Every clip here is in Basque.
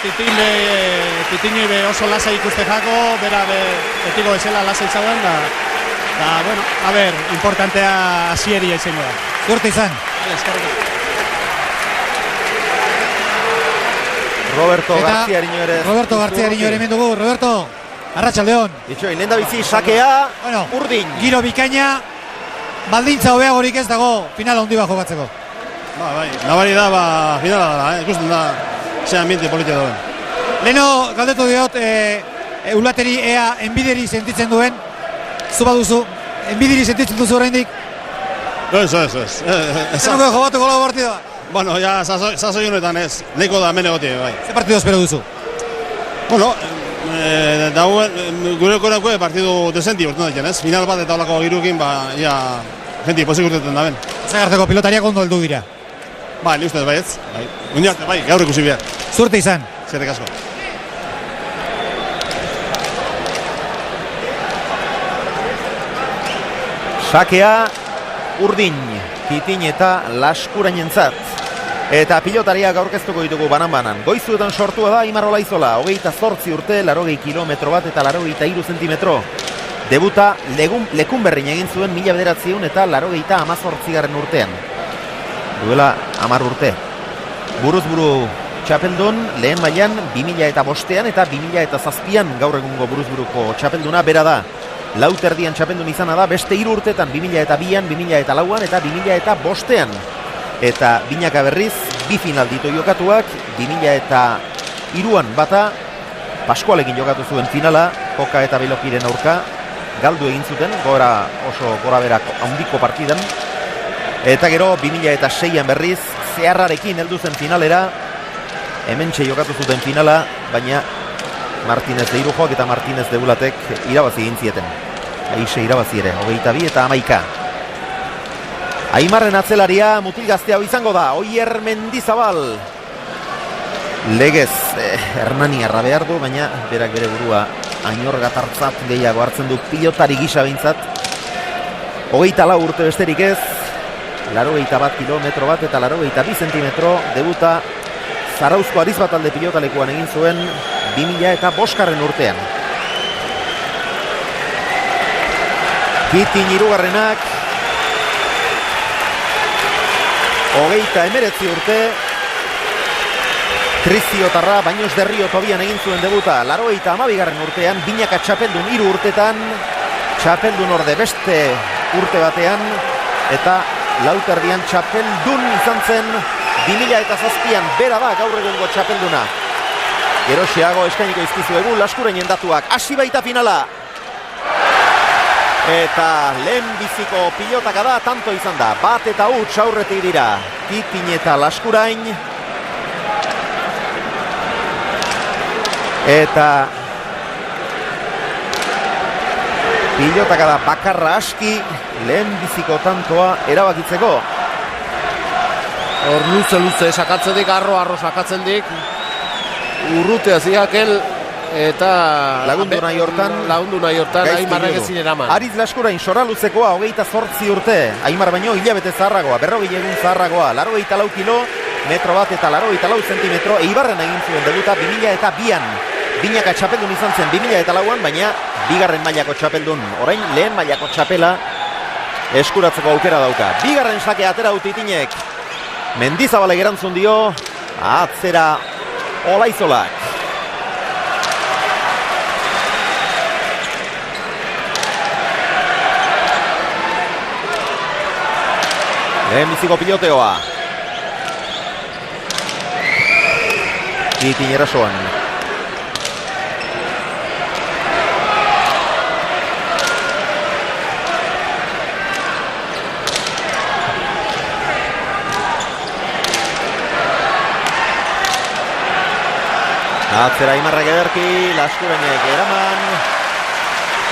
Titinoi be oso lasai ikuste jako, bera betiko bezala lasai zauden, da, bueno, a ber, importantea hasieria izango da. Suerte izan. Roberto García Ariño ere hemen dugu, Roberto, arratsaldeon. Itxoin, lehen da bizi sakea, bueno, urdin. Giro bikaina, baldintza hobeagorik ez dago, final handi bat jokatzeko. Bai, nabari da, finala da, ikusten da, ze ambiente politia dauen. Leno, galdetu diot, Eulateri ea enbideri sentitzen duen, zu baduzu, enbideri sentitzen duzu oraindik? Ez. Ez nuke jobatuko lau partida? Bueno, ja, sasoi honetan ez, nahiko da hemen egotie, bai. Ze partido espero duzu? Bueno, gure korako partidu desenti urten daiten, ez? Final bat eta olako girukin, ja, jenti pozik urtetan da ben. Zagarteko pilotariak ondo heldu dira. Bai, ni ustez bai ez, bai. Undiarte, bai, gaur ikusi behar. Suerte izan. Zerrik asko. Sakea, urdin, Titin eta Laskurainentzat. Eta pilotariak aurkeztuko ditugu banan-banan. Goizuetan sortua da Aimar Olaizola, 28 urte, 80 kilometro bat eta 83 zentimetro. Debuta Lekunberrin egin zuen 1900 eta 88 urtean. Duela 10 urte. Buruzburu txapeldun lehen mailan 2005an eta 2007an gaur egungo buruzburuko txapelduna bera da. Lauterdian txapeldun izana da, beste 3 urtetan 2002an, 2004an eta 2005an. Eta binaka berriz, bi final ditu jokatuak, 2003an bata, Paskualekin jokatu zuen finala, Koka eta Belokiren aurka, galdu egin zuten, oso gora berak handiko partidan. Eta gero, 2006an berriz, Zeharrarekin heldu zen finalera, hementxe jokatu zuten finala, baina Martinez de Irujoak eta Martinez de Ulatek irabazi egin zieten. Aixe irabazi ere, 22 eta 11. Aimarren atzelaria mutil gaztea izango da, Oier Mendizabal. Legez, Hernaniarra behar du, baina berak bere burua Ainorgatartzat gehiago hartzen du pilotari gisa behintzat. 24 urte besterik ez, 81 kilometro bat eta 82 zentimetro, debuta Zarauzko Arizbatalde pilotalekuan egin zuen 2005 urtean. Titin hirugarrenak 39 urte, Triziotarra Baños de Rio Tobian egin zuen debuta 82 urtean, binaka txapeldun 3 urtetan, txapeldun orde beste urte batean, eta Lauterdian txapeldun izan zen 2007an, bera da gaur egungo txapelduna. Geroxeago eskainiko izkizuegu Laskurainen datuak, hasi baita finala. Eta lehen biziko pilotaka da, tanto izan da, bat eta huts aurretik dira, Titin eta Laskurain. Eta pilotaka da bakarra aski, lehen biziko tantoa erabakitzeko. Hor luze sakatzetik, arro sakatzetik, urrutea ziakel, eta lagundu nahi hortan Aimarrak ezin eraman. Ariz Laskurain sora luzekoa 28 urte, Aimar baino hilabete zaharragoa, 40 egun zaharragoa, 84 kilo, metro bat eta 84 zentimetro, Eibarren egin zuen debuta 2002an. Binaka txapeldun izan zen 2004an, baina bigarren mailako txapeldun, orain lehen mailako txapela eskuratzeko aukera dauka. Bigarren sake atera dut Titinek. Mendizabalek erantzun dio, atzera Olaizolak. Lehen biziko piloteoa. Titin erasoan. Atzera Aimarrak ederki, Laskurainek eraman.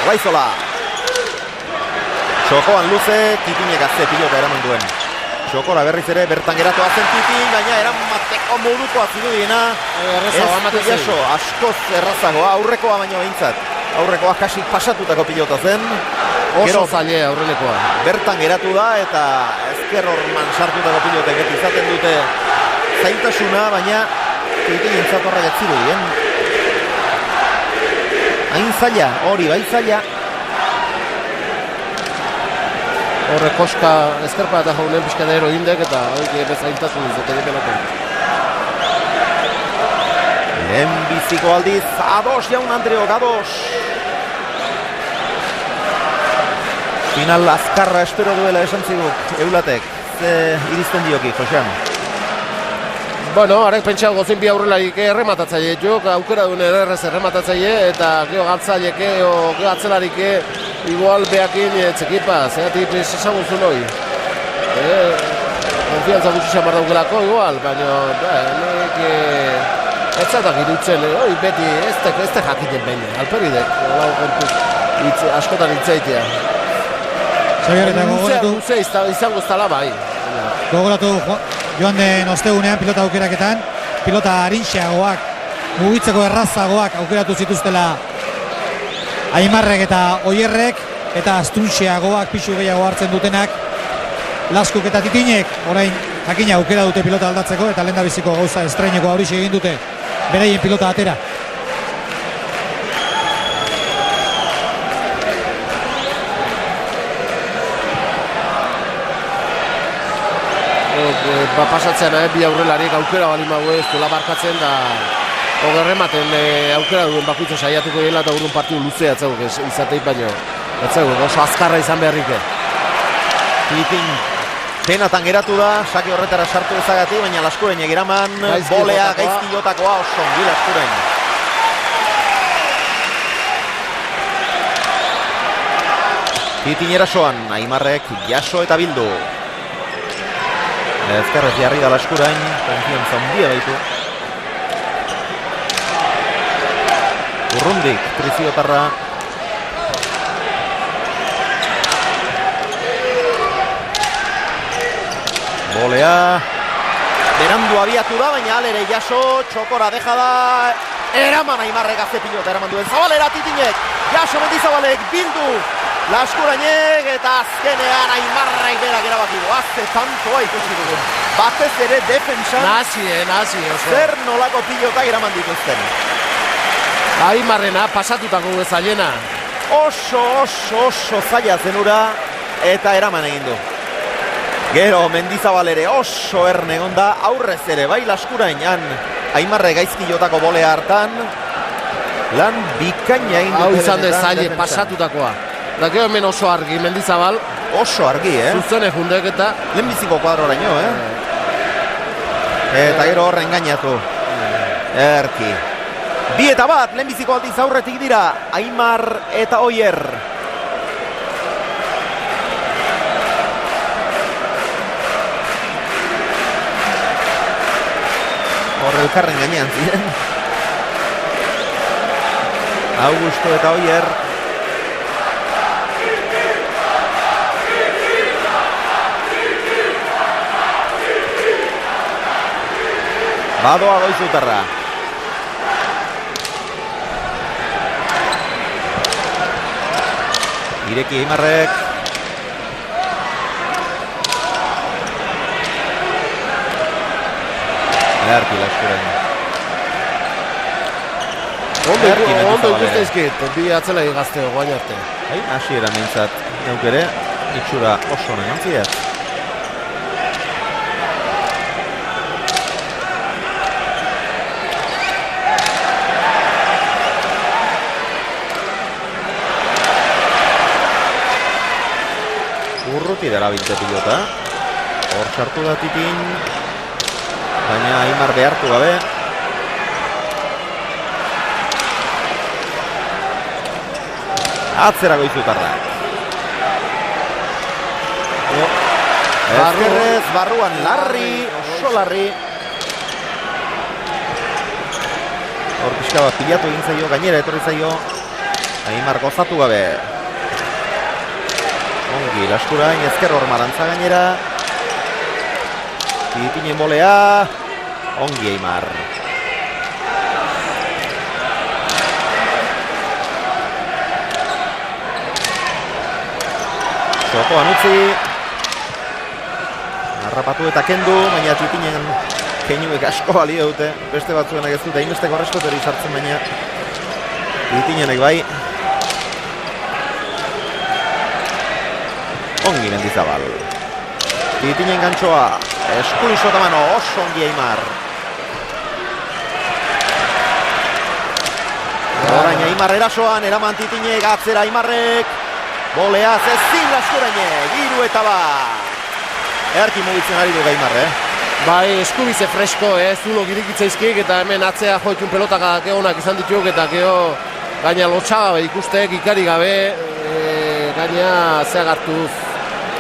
Olaizola. Txokoan luze, Titinek azze pilota eraman duen. Txokora berriz ere, bertan geratu azen Titin, baina eramateko moduko azidudiena. Ez jaso, askoz errazagoa, aurrekoa baino behintzat. Aurrekoa kasik pasatutako pilota zen. Oso zaile aurrelekoa. Bertan geratu da eta ezker horman sartutako pilotek izaten dute zailtasuna, baina Titinen zatorra jatzirudien. Hain zaila, hori bai zaila. Horre koska ezkerpa eta jaunen pixkadero indek eta hori bezaintasun izate dipelako. Lehen biziko aldiz, ados jaun Andreok, ados. Final azkarra espero duela esan ziguk, Eulatek. Ze iristen dioki, Josean? Bueno, arek pentsa gozin bi aurrelarik errematatzaile, jok aukera duen errez errematatzaile eta geho galtzailek geho atzelarik igual behakin txekipa, zeatik esagun zuen hori. Konfiantza gutxi xamar daukelako igual, baina nik etzatak irutzen, hori beti ez te jakiten behin, alperidek, askotan hitzaitea. Xabier eta gogoratu. Luze izango ez tala bai. Gogoratu joan den ostegunean pilota aukeraketan, pilota arinxeagoak, mugitzeko errazagoak aukeratu zituztela Aimarrek eta Oierrek, eta astunxeagoak pixu gehiago hartzen dutenak Laskuk eta Titinek, orain jakina aukera dute pilota aldatzeko, eta lehen da biziko gauza estraineko horixe egin dute beraien pilota atera. Pasatzen bi aurrelarik aukera bali mago ez duela barkatzen da ogerrematen aukera duen bakuitza saiatuko dela eta urrun partidu luzea etzaguk izateik baino etzaguk oso azkarra izan beharrik. Titin penatan geratu da, sake horretara sartu ezagatik, baina Laskuren egiraman, bolea gaizki jotakoa oso ongi Laskuren. Titin erasoan, Aimarrek jaso eta bildu. Ezkerrez jarri da Laskurain, konfiantza handia baitu. Urrundik, Triziotarra. Bolea. Berandu abiatu da, baina alere jaso, txokora deja da. Eraman Aimarrek azte pilota, eraman duen Zabalera Titinek. Jaso Mendizabalek, bildu. Laskurainek eta azkenean Aimarrek berak erabaki du. Azte tantoa ikusi dugu. Batez ere defensan. Nazi, oso. Zer nolako pilota eraman dituzten. Aimarrena pasatutako bezailena. Oso zaila zenura eta eraman egin du. Gero Mendizabal ere oso erne egonda, aurrez ere bai Laskurainan Aimarrek gaizki jotako bolea hartan. Lan bikaina egin dute. Hau izan dezaile pasatutakoa. Da gero hemen oso argi Mendizabal. Oso argi, Zuzene jundek eta lehenbiziko kuadroraino, Eta gero horren gainatu. Erki. 2-1, lehenbiziko aldiz aurretik dira Aimar eta Oier. Horre elkarren gainean ziren. Augusto eta Oier. Badoa Goizutarra. Ireki Aimarrek. Erki Laskuren. Ondo ikustezkit, bi atzela gazte guain arte. Hasiera mintzat neuk ere, itxura oso honen antziat. Urruti dela binte pilota. Hor sartu da Titin. Baina Aimar behartu gabe. Atzera Goizutarra. Ezkerrez, barruan larri, oso larri. Hor pixka bat pilatu egin zaio, gainera etorri zaio. Aimar gozatu gabe. Ongi, Laskurain, ezker hormarantza gainera. Titinen bolea. Ongi Aimar. Sokoan utzi. Harrapatu eta kendu, baina Titinen keinuek asko balio dute, beste batzuenak ez dute, hainbesteko arreskotori sartzen baina Titiñenek bai. Ongi Mendizabal. Titiñen gantxoa, eskuri Sotamano, oso ongi Aimar. Orain Aimar erasoan, eraman Titiñek, atzera Aimarrek. Boleaz ezin Laskurainek, 3-1. Earki mugitzen ari du Aimar, Bai, eskubize fresko, zulo girikitzaizkik eta hemen atzea joitun pelotak egonak izan dituk eta geho gaina lotxagabe ikustek, ikari gabe, gaina zeak hartuz.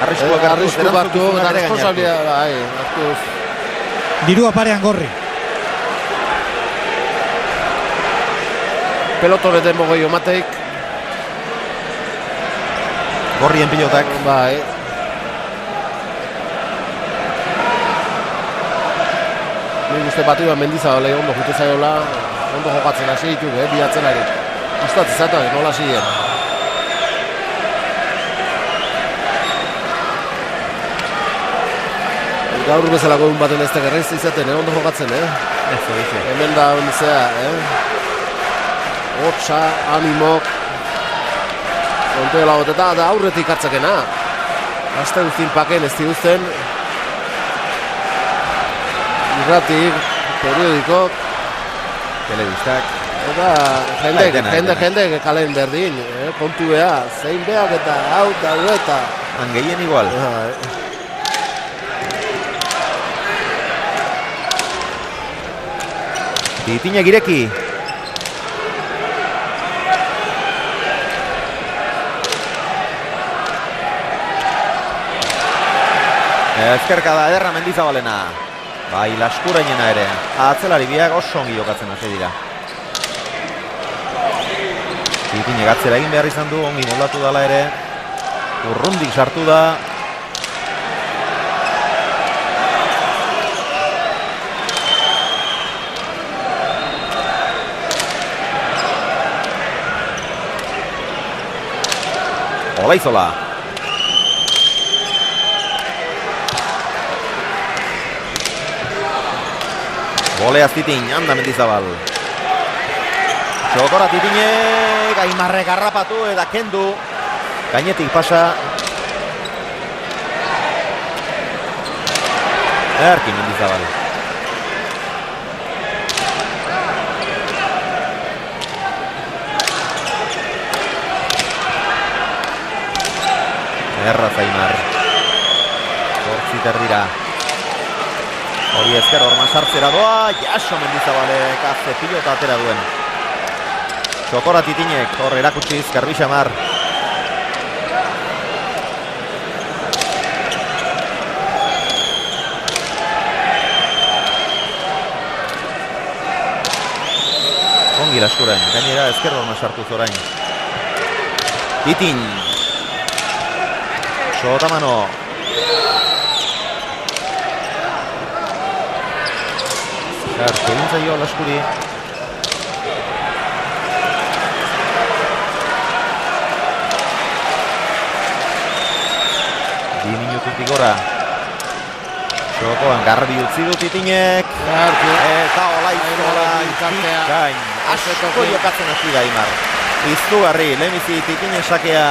Arriskuak hartuz, eta responsabilidad, bai, hartuz. Dirua parean Gorri. Pelotoneten bogei omateik. Gorrien pilotak. Bai. Nik uste batu bat Mendizabal ondo jute zaiola, ondo jokatzen hasi dituk, bi atzelari. Gustatzen zaten, nola ziren. Gaur bezalako egun baten ez tegerreiz izaten, ondo jokatzen, Hemen da ondizea, Hotza, animok, onteola goteta, da aurretik hartzakena. Aste guztin paken ez diguzten. Irratik, periodikok, telebistak. Eta jende kalen berdin, kontu beha, zein behak eta hau eta dueta. Angehien igual. Titiñek ireki. Ezkerkada ederra Mendizabalena. Bai, Laskurainena ere. Atzelari biak oso ongi jokatzen hasi dira. Titiñek atzera egin behar izan du, ongi moldatu dala ere. Urrundik sartu da. Olaizola. Boleaz Titiñ, anda Mendizabal. Txokora Titiñek, Aimarrek harrapatu eta kendu. Gainetik pasa. Erki Mendizabal. Erraz Aimar. Zortziter dira. Hori ezker horma sartzera doa, jaso Mendizabalek azte pilota atera duen. Txokora Titiñek, hor erakutsiz, Garbixamar. Ongi Laskurain, gainera ezker horma sartuz orain. Titiñ. Sotamano. Egin zaio Laskuri. Bi minututik gora. Txokoan garbi utzi du Titiñek. Eta Olaizola gain. Asko jokatzen hasi da Aimar. Iztugarri, lehenbizi Titiñek sakea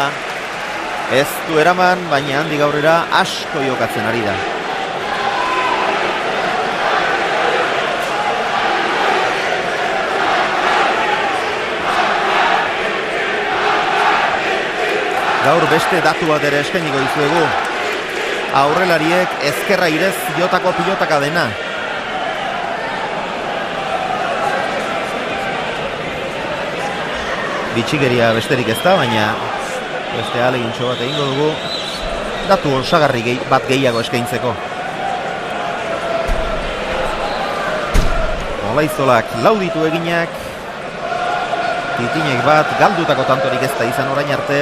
ez du eraman, baina handik aurrera asko jokatzen ari da. Gaur beste datu bat ere eskainiko dizuegu. Aurrelariek ezkerra irez jotako pilotaka dena. Bitxikeria besterik ez da, baina beste alegintxo bat egingo dugu. Datu osagarri bat gehiago eskaintzeko. Olaizolak lauditu eginak. Titiñek bat galdutako tantorik ez da izan orain arte.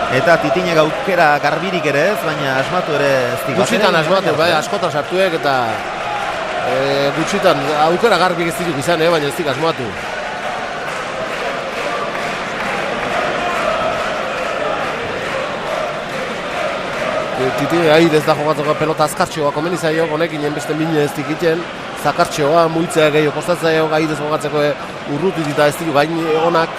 Eta Titiñek aukera garbirik ere ez, baina asmatu ere ez dik. Gutxitan asmatu, bai, askotan sartuek eta gutxitan aukera garbik ez dituk izan, baina ez dik asmatu. Titi, ez da jokatzeko pelota azkartxoa komen izaio, honekin enbeste mine ez dikiten, zakartxoa, muitzea gehiago kostatzaio, gai ez jokatzeko urrutit eta ez ditu gain onak.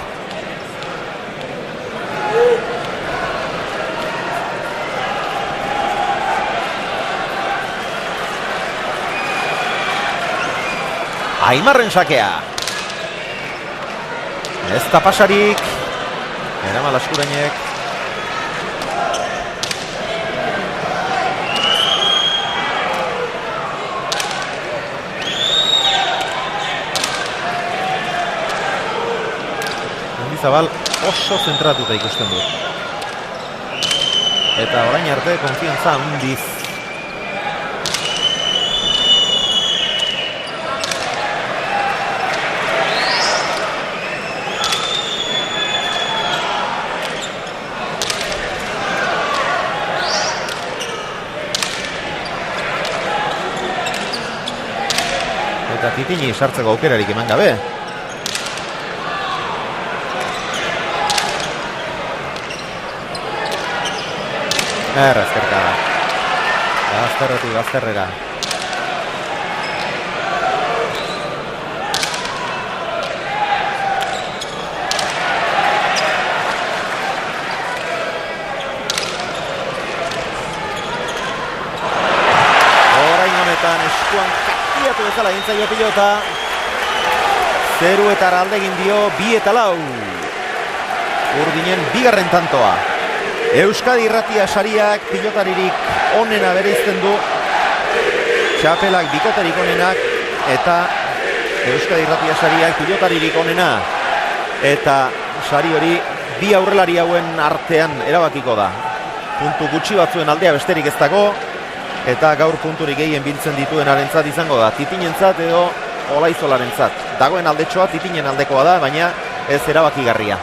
Aimarren sakea. Ez da pasarik. Eraman Laskurainek. Mendizabal oso zentratuta ikusten du. Eta orain arte konfiantza handiz. Eta Titini sartzeko aukerarik eman gabe. Ezkerka da. Gazterretik gazterrera. Orain honetan eskuan kastiatu bezala gintzaio pilota. Zeruetara aldegin dio 2-4. Urdinen bigarren tantoa. Euskadi Irratia sariak pilotaririk onena bereizten du. Txapelak bikotarik onenak eta Euskadi Irratia sariak pilotaririk onena. Eta sari hori bi aurrelari hauen artean erabakiko da. Puntu gutxi batzuen aldea besterik ez dago. Eta gaur punturik gehien biltzen dituen arentzat izango da. Titinentzat edo Olaizolarentzat. Dagoen aldetxoa Titinen aldekoa da, baina ez erabakigarria.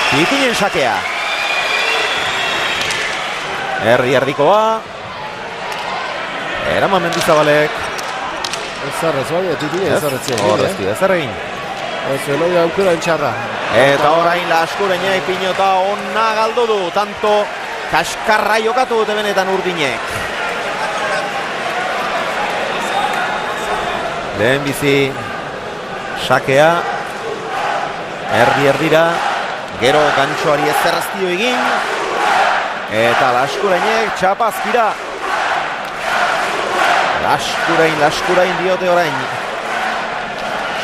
Titinen sakea. Erdikoa. Eraman Mendizabalek. Ezarrez, bai, Titinen ezarretzea. Horrezti, ezarrein. Zeloi aukera entxarra. Eta orain Laskureñek pinota onna galdu du. Tanto kaskarra jokatu dute benetan Urdinek. Lehen bizi sakea. Erdira. Gero gantxoari ezerraztio egin. Eta Laskureñek txapazkira. Laskurain diote orain.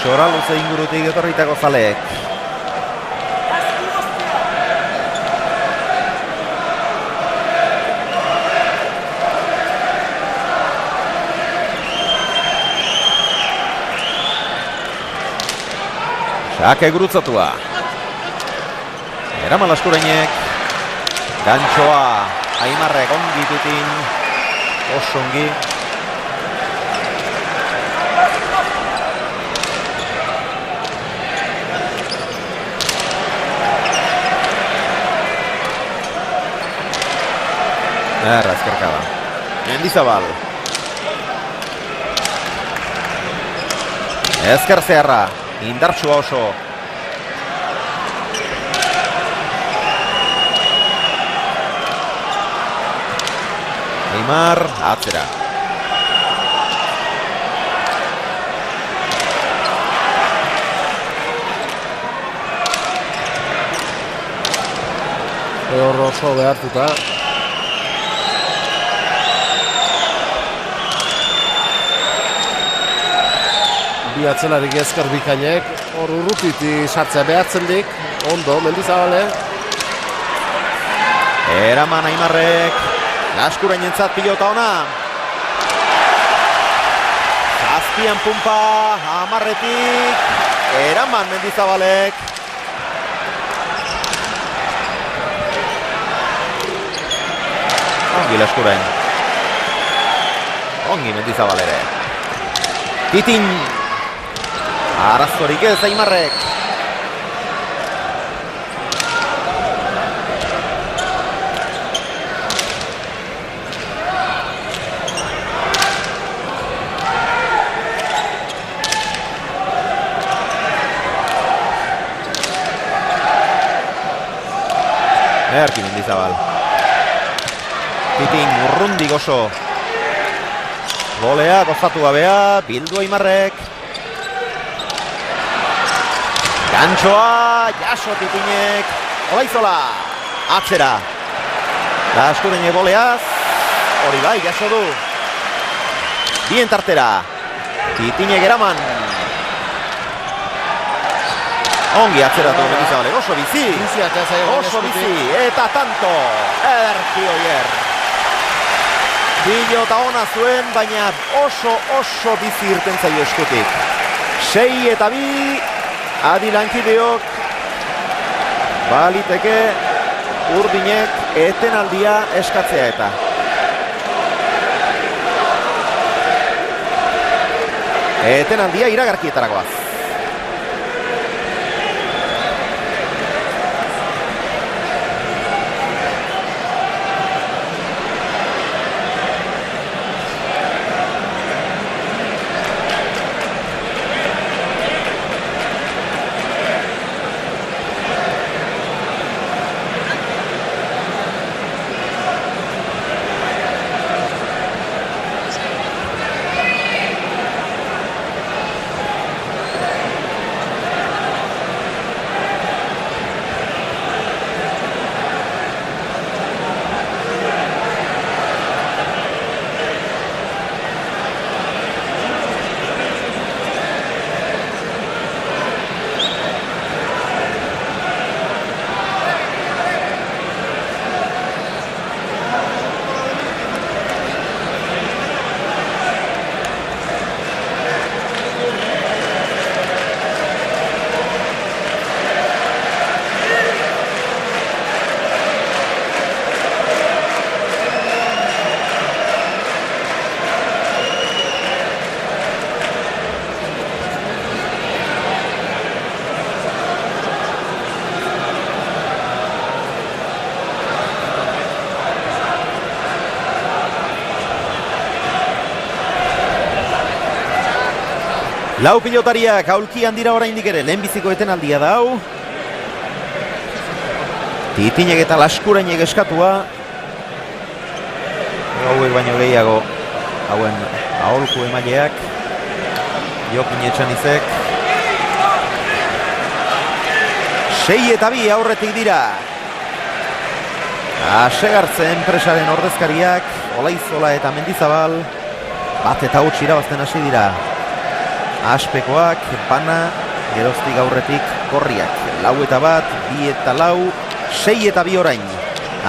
Soraluze ingurutik etorritako zaleek. Sake gurutzatua. Eraman Laskureñek. Gantxoa. Aimarrek ongi Titin. Oso ongi. Ezkerka da. Mendizabal. Ezker zeharra. Indartsua oso. Aimar atzera. Hor oso behartuta. Bi atzelarik ezker bikainek, hor urrutiti sartzea behartzen dik, ondo, Mendizabale. Eraman Aimarrek, Laskureñentzat pilota ona. Zazpian pumpa, Amarretik, eraman Mendizabalek. Ongi Laskurain. Ongi Mendizabalere. Titin. Arazorik ez Aimarrek. Erki Mendizabal. Titin urrundik oso. Golea, gozatu gabea, bildu Aimarrek. Gantxoa, jaso Titinek. Olaizola, atzera. Laskureñek goleaz. Hori bai, jaso du. Bien tartera. Titinek eraman. Ongi atzeratu Mendizabal, oso bizi. Oso bizi, eta tanto. Ederki Oier. Pilota ona zuen, baina oso bizi irten zaio eskutik. 6-2, adi lankideok. Baliteke Urdinek etenaldia eskatzea eta. Etenaldia iragarkietarakoaz. Lau pilotariak aulkian dira oraindik ere, lehenbiziko etenaldia da hau. Titinek eta Laskureñek eskatua. Hauek baino gehiago hauen aholku emaileak. Jokin Etxanizek. 6-2 aurretik dira. Asegartze enpresaren ordezkariak, Olaizola eta Mendizabal. Bat eta huts irabazten hasi dira. Aspekoak, bana, geroztik aurretik korriak. 4-1, 2-4, 6-2 orain.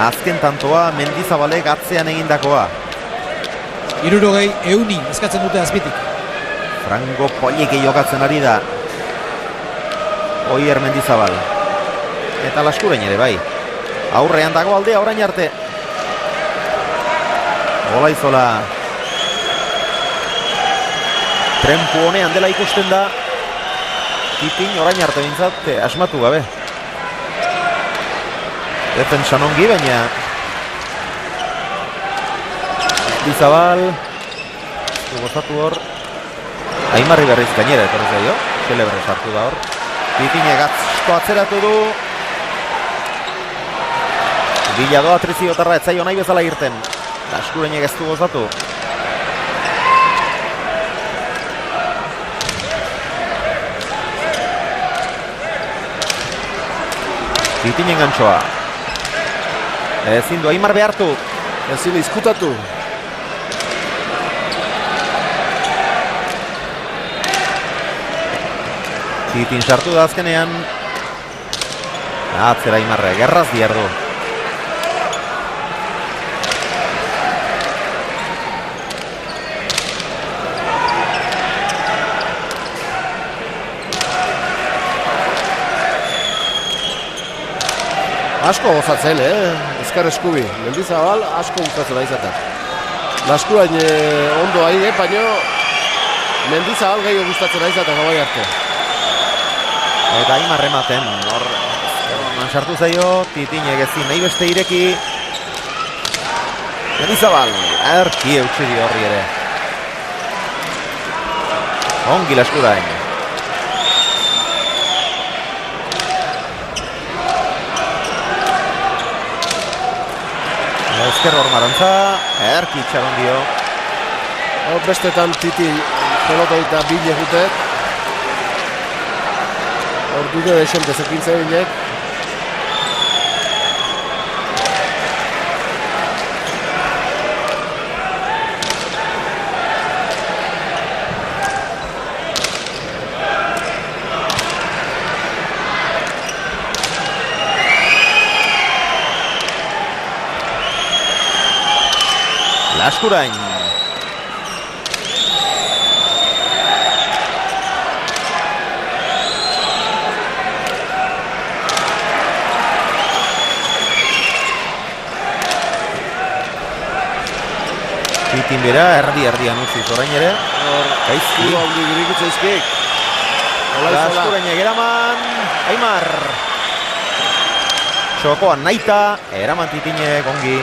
Azken tantoa Mendizabalek atzean egindakoa. 60 eskatzen dute azpitik. Frango Polleke jokatzen ari da. Oier Mendizabal. Eta Laskureñ ere bai. Aurrean dago aldea orain arte. Olaizola. Trempu honean dela ikusten da. Titin orain arte bintzat asmatu gabe. Defentsan ongi baina Mendizabal gozatu hor. Aimarri berriz gainera etorri zaio. Celebre sartu da hor. Titinek atzko atzeratu du. Bila doa triziotarra etzaio nahi bezala irten. Laskureñek ez du gozatu. Titinen gantxoa. Ezin du Aimar behartu. Ezin izkutatu. Titin sartu da azkenean. Atzera Aimarre, gerraz diardu. Asko gozatzen, ezkar eskubi. Mendizabal asko gustatzen da izaten. Laskureñ ondo ari, baina Mendizabal gehiago gustatzen da izaten gabai arte. Eta Aimar ematen, hor sartu zaio, Titinek ezin nahi beste ireki. Mendizabal, erki eutxiri horri ere. Ongi Laskureñ. ezker hormarantza, ederki itxaron dio. Bestetan Titi pelotoita bile gutet. Hor dute desente zekintze bilek. Laskurain. Titin bera, erdian utziz orain ere. Gaizki. Haundi girikitzaizkik. Laskurain egeraman, Aimar. Txokoan naita, eraman Titinek ongi.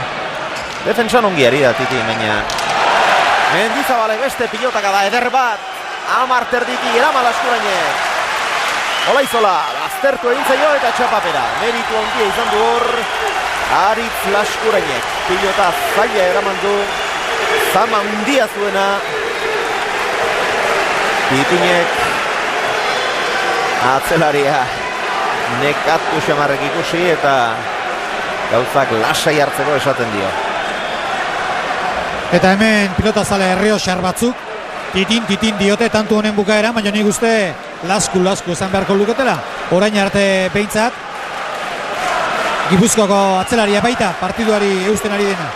Defensan ongi ari da Titi, baina Mendizabalek beste pilotaka da, eder bat. Amar terditi, eraman Laskurainek. Olaizola, aztertu egin zaio eta txapapera. Meritu ondia izan du hor. Aritz Laskurainek. Pilota zaila eraman du. Zama undia zuena. Titinek. Atzelaria. Nekatu xamarrek ikusi eta gauzak lasai hartzeko esaten dio. Eta hemen pilota zale Errioxar batzuk titin diote tantu honen bukaera, baina nik uste lasku esan beharko luketela. Orain arte behintzat Gipuzkoako atzelaria baita partiduari eusten ari dena.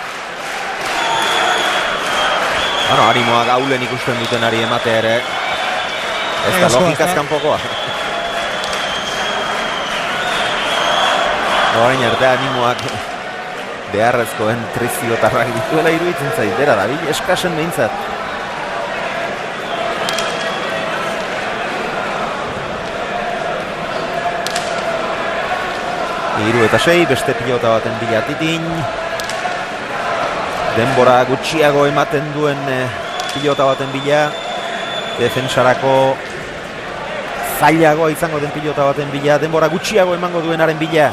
Bueno, animoa gaulen ikusten duten ari ematea ere. Ez da logikaz kanpokoa. Orain arte animoak beharrezkoen triziotarrak dituela iruditzen zait. Bera dabil, eskasen behintzat. Hiru eta 6, beste pilota baten bila Titin. Denbora gutxiago ematen duen pilota baten bila. Defensarako zailagoa izango den pilota baten bila. Denbora gutxiago emango duenaren bila.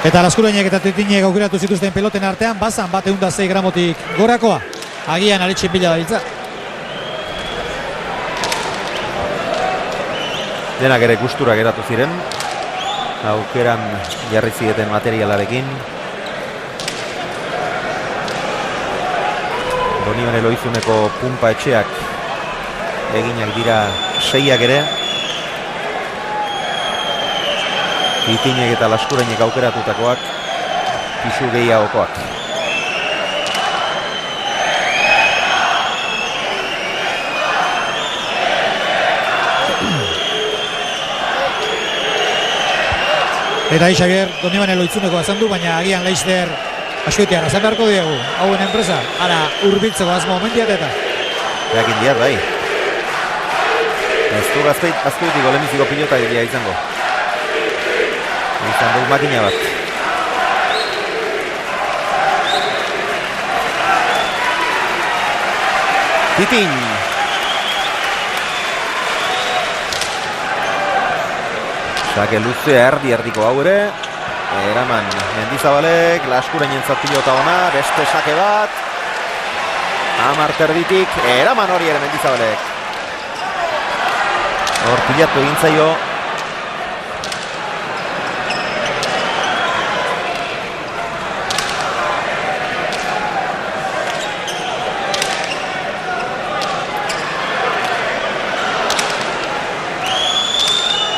Eta Laskurainek eta Titinek aukeratu zituzten peloten artean, bazan bat 106 gramotik gorakoa. Agian aritxin bila dabiltza. Denak ere gustura geratu ziren. Aukeran jarri zieten materialarekin. Doniban Eloizuneko punpa etxeak eginak dira 6ak ere. Titinek eta Laskurainek aukeratutakoak pisu gehiagokoak. Eta Xavier Doniban Eloizuneko azan du, baina agian Leister askoitean azan beharko diegu hauen enpresa. Ara urbiltzeko azmo momentiat eta. Jakin diat bai. Ez du gazkoitiko lehenbiziko pilota egia izango. Izan dut makina bat. Titin. Sake luzea erdiko hau ere. Eraman Mendizabalek, Laskurainentzat pilota ona, beste sake bat. Amar terditik, eraman hori ere Mendizabalek. Hor pilatu egin zaio.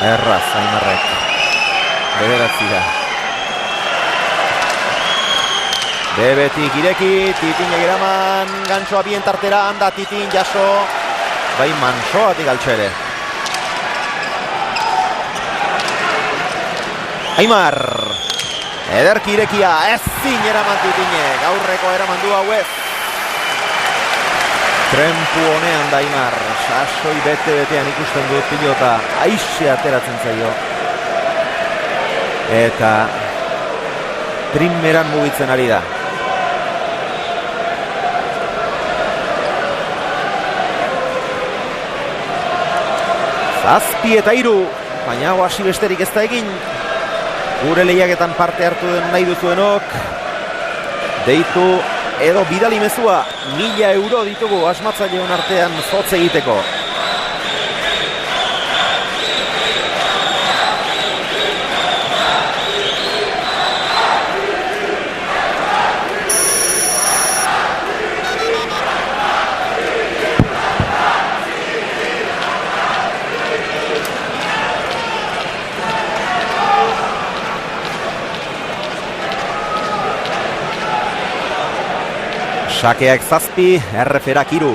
Erraz, Aimarrek. Bederatzi da. Bebetik ireki, Titinek eraman, gantsoa bien tartera, handa Titin jaso. Bai mansoatik altxere. Aimar. Ederki irekia, ezin eraman Titinek. Aurreko eraman du hau ez. Trempu honean da Aimar, sasoi bete-betean ikusten dut pilota, aixe ateratzen zaio. Eta primeran mugitzen ari da. Zazpi eta 3, baina hasi besterik ez da egin. Gure lehiaketan parte hartu den nahi duzuenok, deitu edo bidali mezua, 1000 euro ditugu asmatzaileon artean zotz egiteko. Sakeak 7, erreferak 3.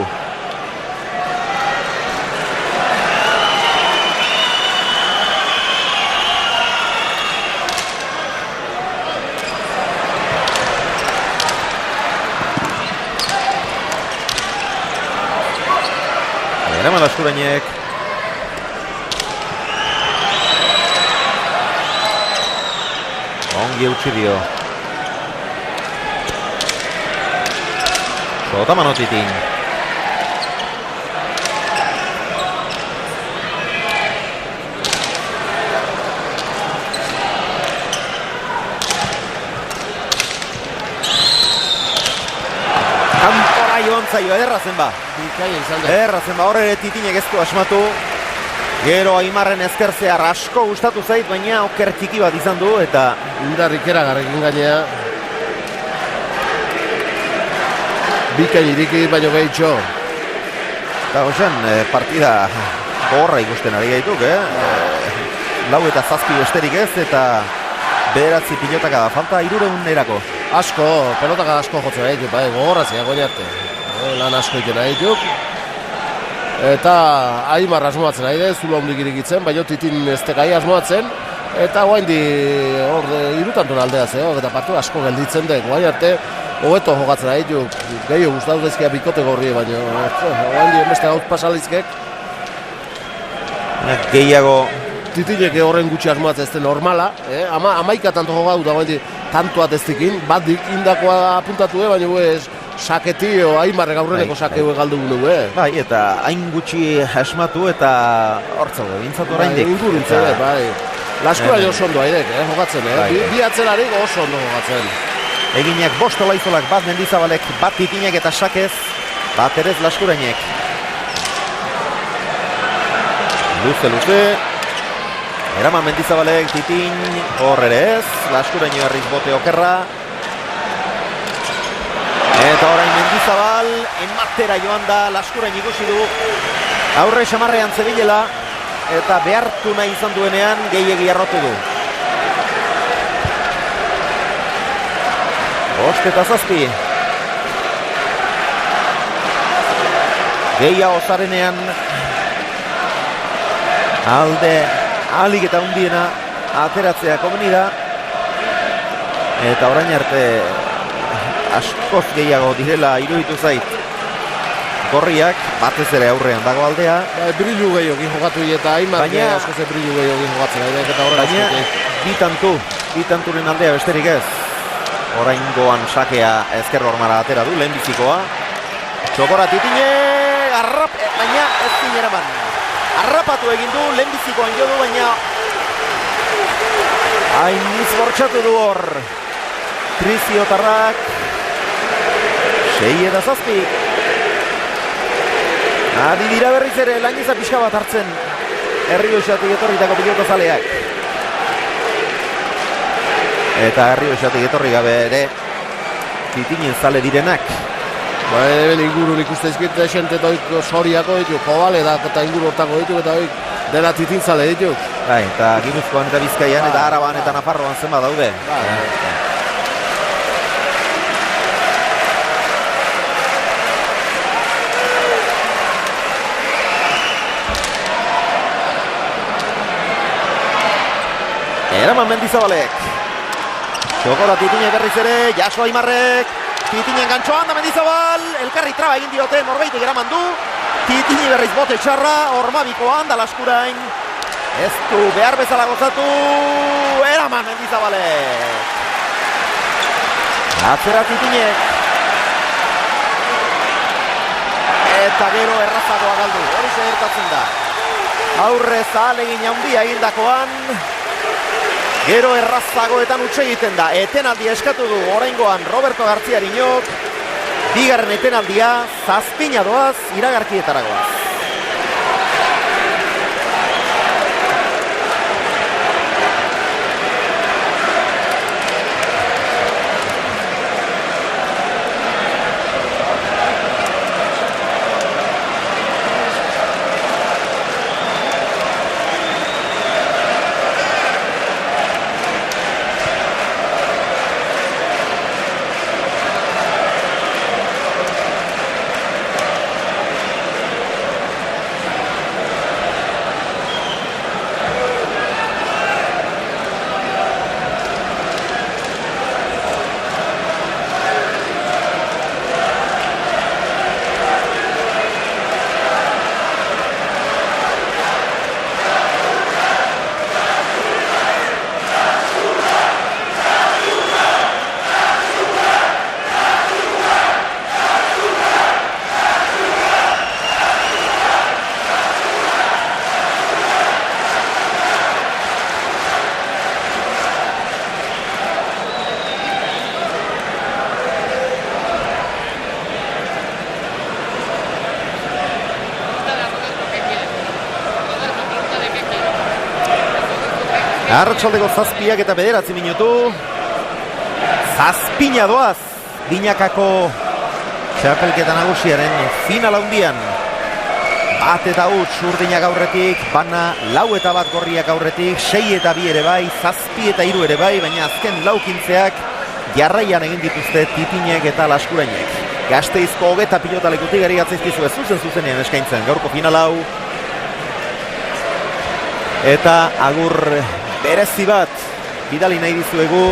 Eraman Laskurainek. Ongi eutxi dio. Otama Titin. Kanpora joan zaio, ederra zen ba. Ederra zen ba, horre Titinek ez du asmatu. Gero Aimarren ezkertzear asko gustatu zait, baina oker txiki bat izan du eta Indarrikera garrekin gainea. Bikain iriki baino gehitxo. Eta hoxan, partida gogorra ikusten ari gaituk, 4 eta 7 besterik ez, eta 9 pilotaka da, falta 300 erako. Asko, pelotaka asko jotzen ari dituk, gogorra zea goin arte. Lan asko iten ari dituk. Eta Aimar asmoatzen ari dut, zula hundik irikitzen, baina Titin ez tekai asmoatzen. Eta guain di, hor, irutantun aldea ze, eta partu asko gelditzen dek, guain arte, hobeto jokatzen ari dituk, gehiago gustatu dezkia bikote gorri, baina guain di, enbeste gaut pasalizkek. Gehiago Titinek horren gutxi asmoatzen ez normala, amaika tanto jokatu da guain di, tantoat ez dikin, bat dik indakoa apuntatu, baina ez, saketi o Aimarrek aurreneko sakeu galdu gune. Bai, eta hain gutxi asmatu eta hortzago, bintzatu oraindik. Inguruntzen, bai. Laskura jo oso ondo aidek, jokatzen, bi atzelarik oso ondo jokatzen. Eginak 5 Olaizolak, bat Mendizabalek, bat Titinek eta sakez, bat erez Laskurainek. Luze, eraman Mendizabalek, Titin, hor ere ez, Laskuraino herriz bote okerra. Eta orain Mendizabal, ematera joan da, Laskurain ikusi du, aurre xamarrean zebilela, eta behartu nahi izan duenean gehiegi arrotu du. 5 eta 7. Gehiago zarenean alde ahalik eta hundiena ateratzea komeni da. Eta orain arte askoz gehiago direla iruditu zait gorriak, batez ere aurrean dago aldea. Brillu gehiago jokatu eta Aimar askoz brillu gehiago jokatzen. Baina bitanturen aldea besterik ez. Oraingoan sakea ezker hormara atera du, lehenbizikoa. Txokora Titine, baina ez zineraman. Arrapatu egin du, lehenbizikoan jo du, baina hainiz bortxatu du hor. Triziotarrak 6 eta 7. Adi dira berriz ere, lainiza pixka bat hartzen Herrioxatik etorritako piloto zaleak. Eta Herrioxatik etorri gabe ere Titinen zale direnak. Eben ingurun ikustezkit esente doiko soriako ditu, Kobale eta inguru hortako ditu, eta doik dela Titin zale ditu. Eta Gipuzkoan eta Bizkaian eta Araban eta Nafarroan zenba daude. Eraman Mendizabalek. Txokora Titinek berriz ere, jaso Aimarrek. Titinen gantxoan da Mendizabal. Elkarri traba egin diote, norbeitek eraman du. Titini berriz bote txarra, Ormabikoan da Laskurain. Ez du behar bezala gozatu. Eraman Mendizabalek. Atzera Titinek. Eta gero errazagoa galdu, hori gertatzen da. Aurrez ahalegin handia egindakoan, gero errazagoetan utxe egiten da. Etenaldia eskatu du oraingoan Roberto Garziarinok. Bigarren etenaldia, 7 doaz, iragarkietara goaz. Arratsaldeko 7 eta 9 minutu. 7 doaz binakako txapelketa nagusiaren final handian. Bat eta huts urdinak aurretik, bana 4 eta 1 gorriak aurretik, 6 eta 2 ere bai, 7 eta 3 ere bai, baina azken laukintzeak jarraian egin dituzte Titinek eta Laskurainek. Gasteizko 20 pilotalekutik gari gatzaizkizu ez zuzenean eskaintzen gaurko final hau. Eta agur berezi bat bidali nahi dizuegu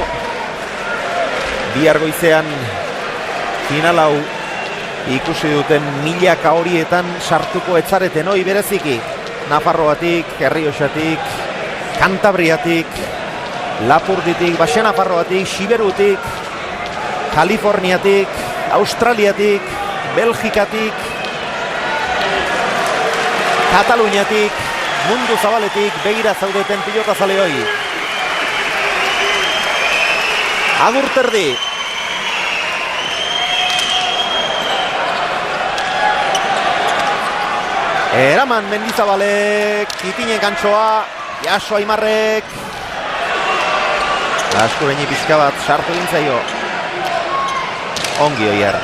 bihar goizean final hau ikusi duten milaka horietan sartuko etzareten hoi bereziki Nafarroatik, Errioxatik, Kantabriatik, Lapurditik, Baxa Nafarroatik, Siberutik, Kaliforniatik, Australiatik, Belgikatik, Kataluniatik, mundu zabaletik begira zaudeten pilota zale hoi. Agur terdi. Eraman Mendizabalek, Kitinen kantsoa, Jaso Aimarrek. Laskureini pixka bat sartu gintzaio. Ongi oier.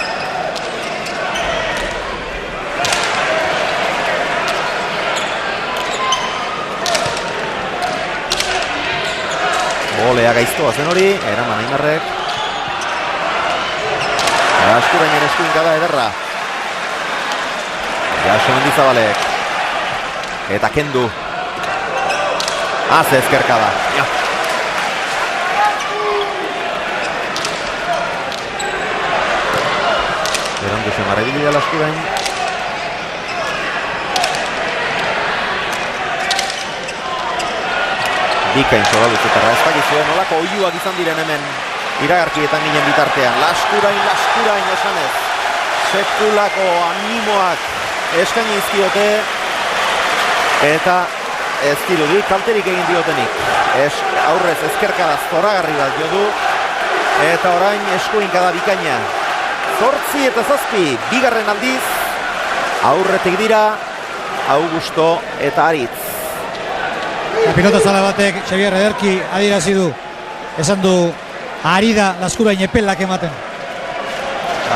Bolea gaiztoa zen hori, eraman Aimarrek. Laskureinen eskuinkada ederra. Jaso Mendizabalek. Eta kendu. Haze ezkerkada. Ja. Erandu zen marrebili Laskurain. Bikain sobalutzetarra ez dakizue nolako oiuak izan diren hemen iragarkietan ginen bitartean. Laskurain esanez. Sekulako animoak eskaini izkiote eta ez dirudi kalterik egin diotenik. Aurrez ezkerkada zoragarri bat jo du eta orain eskuinkada bikaina. 8 eta 7 bigarren aldiz aurretik dira Augusto eta Aritz. Pilota zala batek Xabier ederki adierazi du. Esan du ari da Laskurain epelak ematen.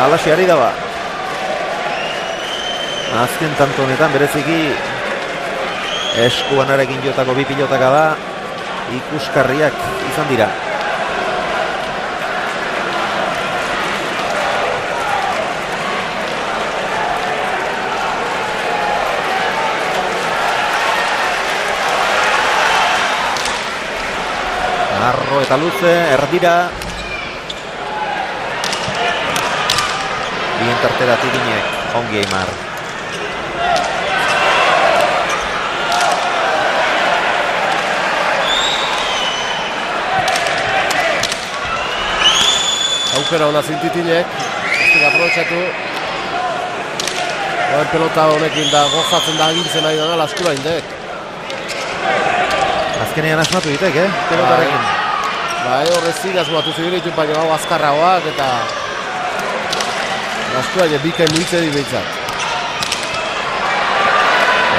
Alaxi ari da ba. Azken tanto honetan bereziki eskuanarekin jotako bi pilotaka da ikuskarriak izan dira. Arro eta luze, erdira. Bien tartera Titinek, ongi Aimar. Aukera hona zintitinek, ez dira aprobetxatu. Pelota honekin da gozatzen da agintzen nahi dana Laskuraindek. Azkenean asmatu ditek, pelotarekin. Bai, horrezin asmatu zibilitu, baina hau azkarragoak eta Laskurain bikain muitze dibitzat.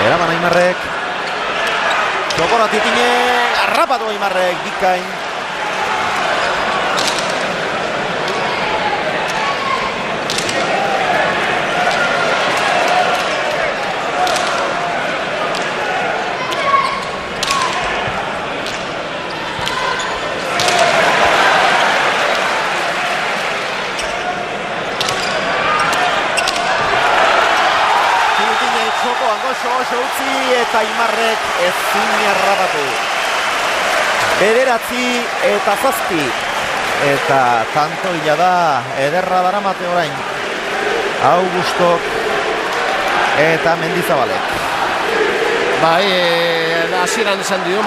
Eraman Aimarrek. Txokora Titine, arrapatu Aimarrek, bikain. oso utzi eta Aimarrek ezin errabatu. 9-7 eta tanto ila da ederra daramate orain Augustok eta Mendizabalek. Bai, hasieran esan dio,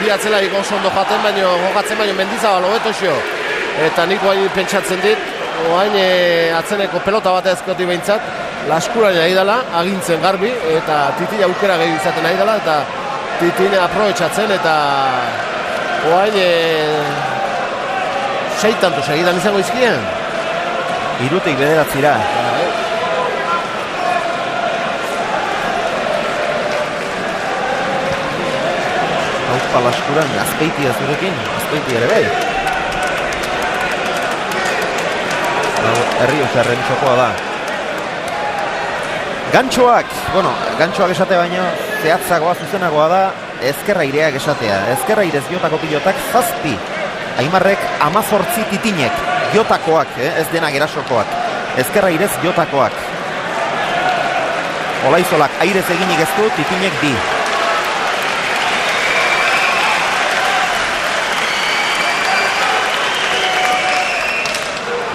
bi atzelari oso ondo jaten, baina gogatzen baino Mendizabal hobeto xo. Eta nik guain pentsatzen dit, oain atzeneko pelota bat ezkoti behintzat, Laskurain nahi dela, agintzen garbi, eta Titin aukera gehi izaten nahi dela, eta Titin aprobetsatzen, eta oain 6 tanto segidan izango izkien. 3-9. Haupa Laskurain, Azpeitia zurekin, Azpeitia ere bai. Errioxarren txokoa da. Gantxoak esate baino zehatzagoa, zuzenagoa da, ezkerra ireak esatea. Ezkerra irez biotako pilotak 7. Aimarrek 18 Titinek, biotakoak, ez denak erasokoak. Ezkerra irez biotakoak. Olaizolak airez eginik ez du, Titinek 2.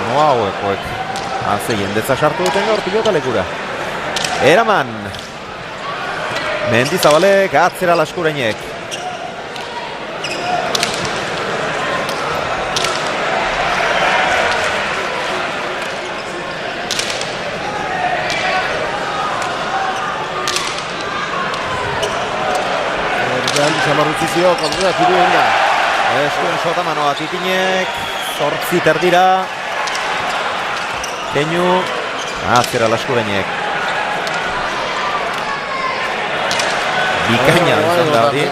Noa hauekoek. Hazeien, deza sartu duten gaur pilota lekura. Eraman Mendizabalek atzera Laskurainek. Zamarrutzizio, kontra, kiruen da. Eskuen sotamanoa Titinek, 8 terdira. Keinu, atzera Laskurainek. Bikaina izan da hori.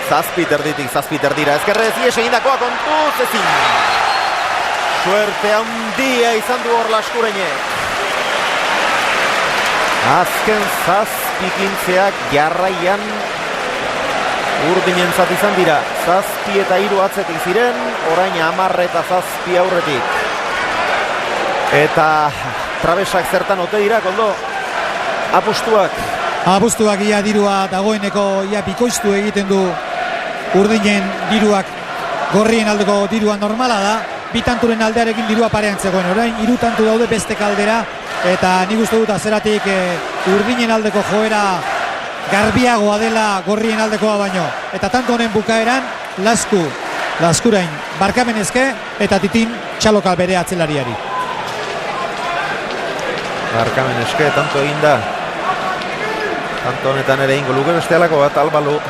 7 terditik 7 terdira. Ezkerrez ies egindakoa kontuz ezin. Suerte handia izan du hor Laskurainek. Azken 7 kintzeak jarraian urdinentzat izan dira. 7 eta 3 atzetik ziren, orain 10 eta 7 aurretik. Eta trabesak zertan ote dira, koldo? Apustuak ia dirua dagoeneko ia bikoiztu egiten du urdinen diruak, gorrien aldeko dirua normala da. 2 tanturen aldearekin dirua parean zegoen. Orain 3 tantu daude beste kaldera, eta nik uste dut azeratik urdinen aldeko joera garbiagoa dela gorrien aldekoa baino. Eta tanto honen bukaeran Laskurain barkamen eske eta Titin txalokal bere atzelariari. Barkamen eske, tanto egin da. Tanto honetan ere ingo luke beste alako bat, Albalu.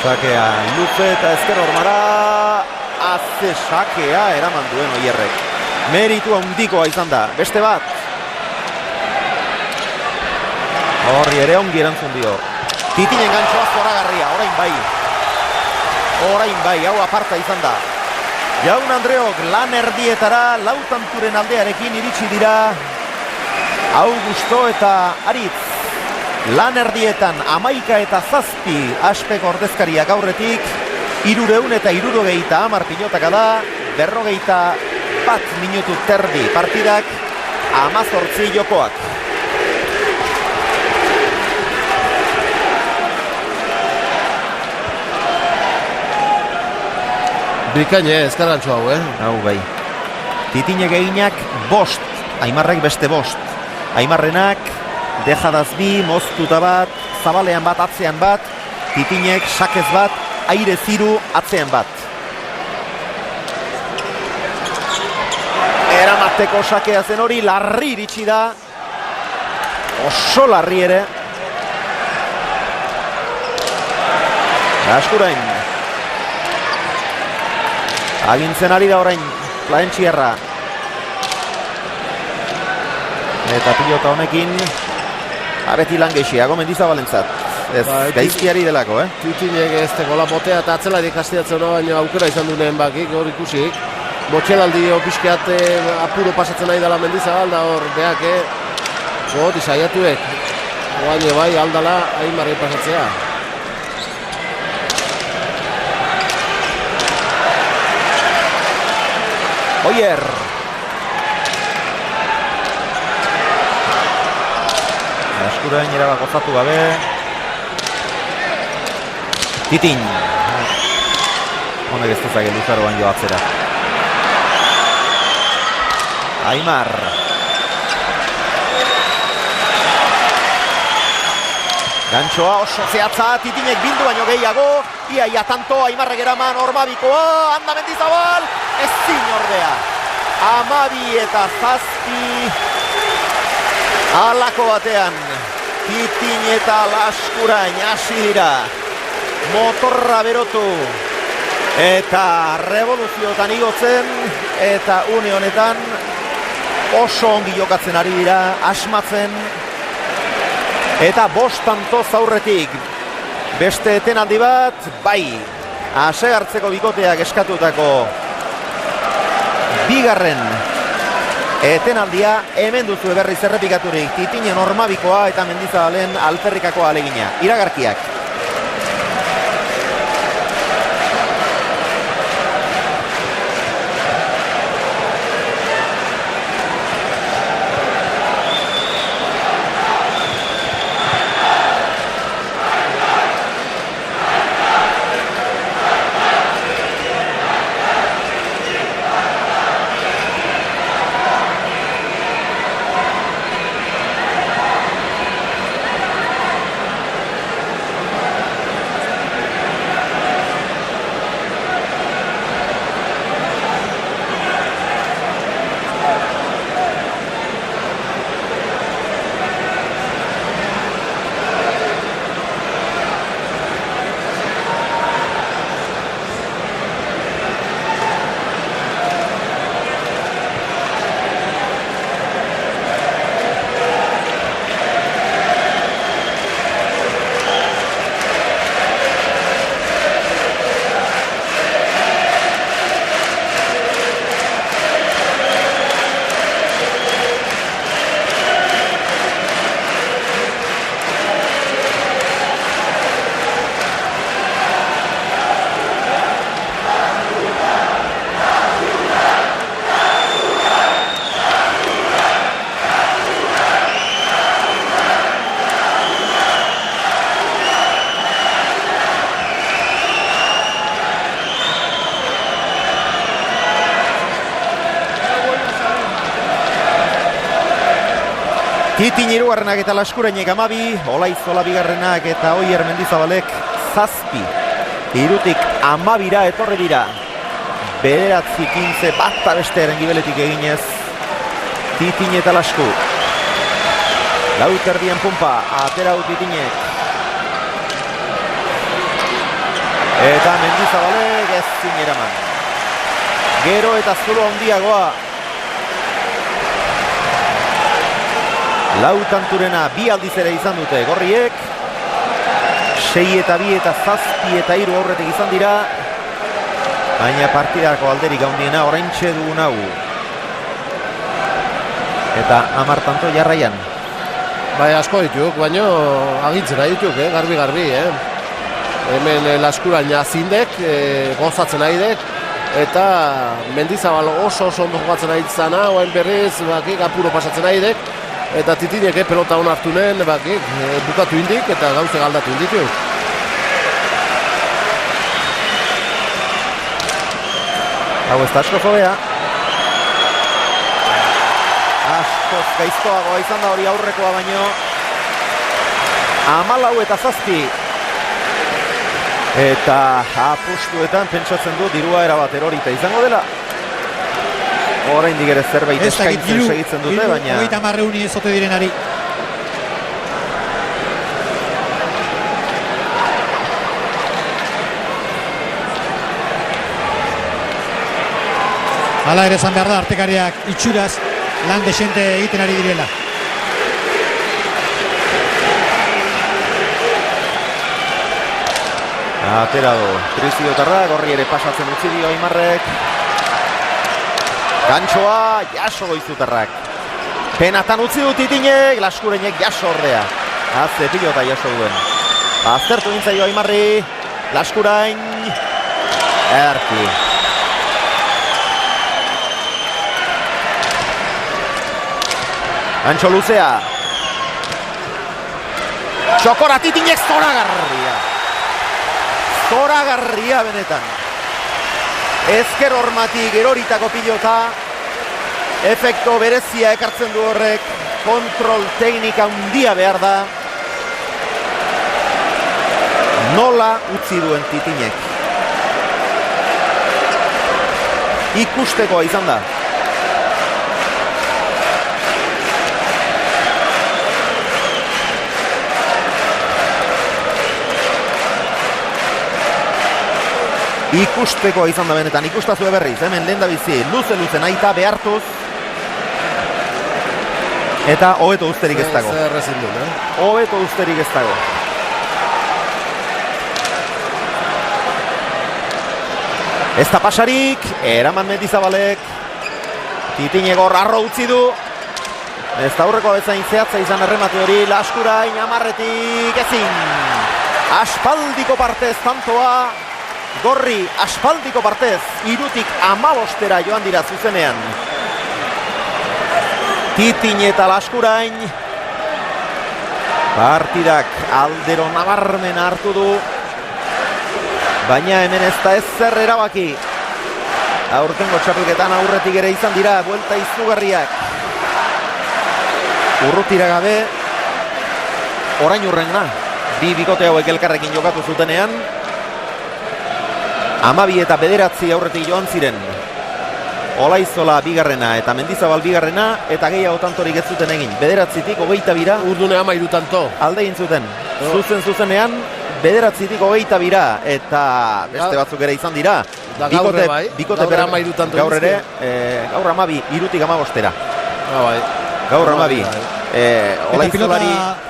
Sakea luze eta ezker ormara. Aze sakea eraman duen Oierrek. Meritu handikoa izan da. Beste bat. Horri ere ongi erantzun dio. Titinen gantxoa zoragarria, orain bai, hau aparta izan da. Jaun Andreok lan erdietara, 4 tanturen aldearekin iritsi dira. Augusto eta Aritz. Lan erdietan 11 eta 7 aspeko ordezkariak aurretik. 300 eta 70 pilotaka da. 41 minutu terdi partidak. 18 jokoak. Bikaine, ezkarrantxo hau, Hau bai. Titinek eginak 5, Aimarrek beste 5. Aimarrenak, dejadaz 2, moztuta bat, zabalean bat, atzean bat. Titinek sakez bat, aire 3, atzean bat. Eramat Urteko sakea zen hori, larri iritsi da. Oso larri ere. Laskurain. Agintzen ari da orain Plaentxierra. Eta pilota honekin abeti lan gehiago Mendizabalentzat. Ez gaizkiari delako, Titinek ez tegola botea eta atzelarik kastiatzen baina aukera izan duen bakik, hor ikusik. Botxelaldi opiskeat apuro pasatzen nahi dela Mendizabal, da hor beak, goti saiatuek. Oaine bai aldala Aimarri pasatzea. Oier. Laskurain erabak gozatu gabe. Titin. Honek ez duzak Luzaroan joatzera. Aimar. Gantxoa oso zehatza, Titinek bildu baino gehiago. Ia tanto, Aimarrek eraman Ormabikoa. Handa Mendizabal, ezin ordea. 12 eta 7 halako batean. Titin eta Laskurain hasi dira. Motorra berotu. Eta revoluziotan igotzen. Eta une honetan oso ongi jokatzen ari dira. Asmatzen. Eta 5 tantoz aurretik. Beste etenaldi bat, bai. Asegartzeko bikoteak eskatutako bigarren etenaldia hemen duzu berriz errepikaturik. Titinen Ormabikoa eta Mendizabalen alferrikako alegina. Iragarkiak. Titin hirugarrenak eta Laskurainek 12, Olaizola bigarrenak eta Oier Mendizabalek 7. Hirutik 12ra etorri dira. 9-15 bat bestearen gibeletik eginez. Titin eta Lasku. Lauterdien pumpa, atera Titinek. Eta Mendizabalek ezin eraman. Gero eta zulo handiagoa. Lautanturena 2 aldiz ere izan dute gorriek. 6 eta 2 eta 7 eta 3 aurretik izan dira. Baina partidako alderik handiena oraintxe dugun hau. Eta 10 tanto jarraian. Bai, asko dituk, baina agintzera dituk, garbi. Hemen Laskurain azindek, gozatzen aidek. Eta Mendizabal oso ondo jokatzen aitzana, oain berriz, apuro pasatzen aidek. Eta Titinek pelota hon hartu nen, bukatu indik eta gauze galdatu inditu. Hau ez da asko zobea. Askoz gaiztoagoa izan da hori aurrekoa baino. 14 eta 7. Eta apustuetan pentsatzen du dirua erabat erorita izango dela. Oraindik ere zerbait eskaintzen segitzen dute, baina... 30 reuni ez ote direnari. Hala ere esan behar da, artekariak itxuraz lan desente egiten ari direla. Atera du, Triziotarra, gorri ere pasatzen utzi dio Aimarrek. Gantxoa, jaso Goizutarrak. Penatan utzi dut Titinek, Laskurenek jaso ordea. Azte pilota jaso duen. Aztertu nintzaio Aimarri, Laskurain, Erki. Antxo luzea. Txokora Titinek zoragarria. Zoragarria benetan. Ezker hormatik eroritako pilota. Efekto berezia ekartzen du horrek. Kontrol teknika handia behar da. Nola utzi duen Titinek. Ikustekoa izan da. Ikustekoa izan da benetan, ikustazue berriz, hemen lehen da bizi, luze nahita behartuz. Eta hobeto usterik ez dago. Hobeto usterik ez dago. Ez da pasarik, eraman Mendizabalek. Titinegor arro utzi du. Ez da aurreko bezain zehatza izan erremate hori, Laskurain amarretik ezin. Aspaldiko partez tantoa. Gorri aspaldiko partez, 3-tik 15 joan dira zuzenean. Titin eta Laskurain. Partidak aldero nabarmen hartu du. Baina hemen ez da ezer erabaki. Aurtengo txapelketan aurretik ere izan dira, buelta izugarriak. Urrutira gabe, orain urrena. Bi bikote hauek elkarrekin jokatu zutenean. 12 eta 9 aurretik joan ziren. Olaizola bigarrena eta Mendizabal bigarrena, eta gehiago tantorik ez zuten egin. 9-tik 22. Urdune 13 tanto. Alde egin zuten. Zuzenean 9-tik 22 eta beste batzuk ere izan dira. Da gaur ere bai. Bikote gaur 13 tanto. Gaur ere, gaur 12, 3-tik 15. Bai. Gaur 12.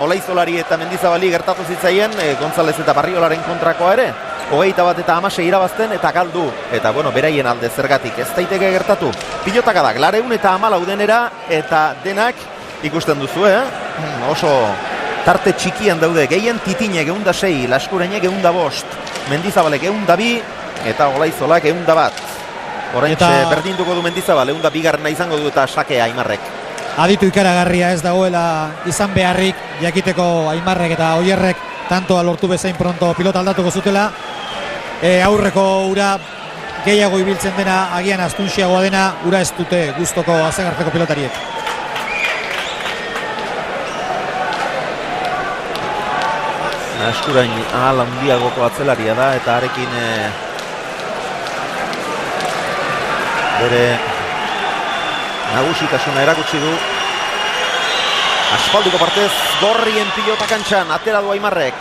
Olaizolari eta Mendizabali gertatu zitzaien, González eta Barriolaren kontrakoa ere. 21 eta 16 irabazten eta galdu. Eta bueno, beraien alde zergatik ez daiteke gertatu. Pilotakadak, 200 eta 14 denera eta denak ikusten duzu, oso tarte txikian daude. Gehien Titinek 106, Laskurenek 105, Mendizabalek 102 eta Olaizolak 101. Oraintxe berdinduko du Mendizabal, 102 izango du eta sakea Aimarrek. Aditu ikaragarria ez dagoela izan beharrik, jakiteko Aimarrek eta Oierrek tantoa lortu bezain pronto pilota aldatuko zutela. Aurreko ura gehiago ibiltzen dena, agian astunxiagoa dena, ura ez dute gustoko azegarteko pilotariek. Laskurain ahala handiagoko atzelaria da eta arekin bere nagusitasuna erakutsi du. Aspaldiko partez Gorrien pilota kantxan, atera du Aimarrek.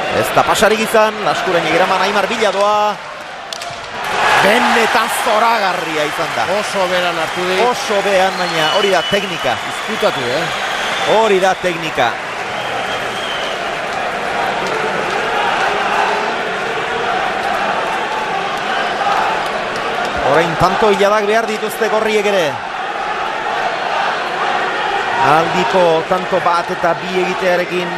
Ez da pasarik izan, Laskurainek eraman Aimar bila doa. Benetan zoragarria izan da. Oso beran hartu di. Oso behan, baina hori da teknika. Izkutatu, Hori da teknika. Orain tanto hiladak behar dituzte Gorriek ere. Aldiko tanto bat eta bi egitearekin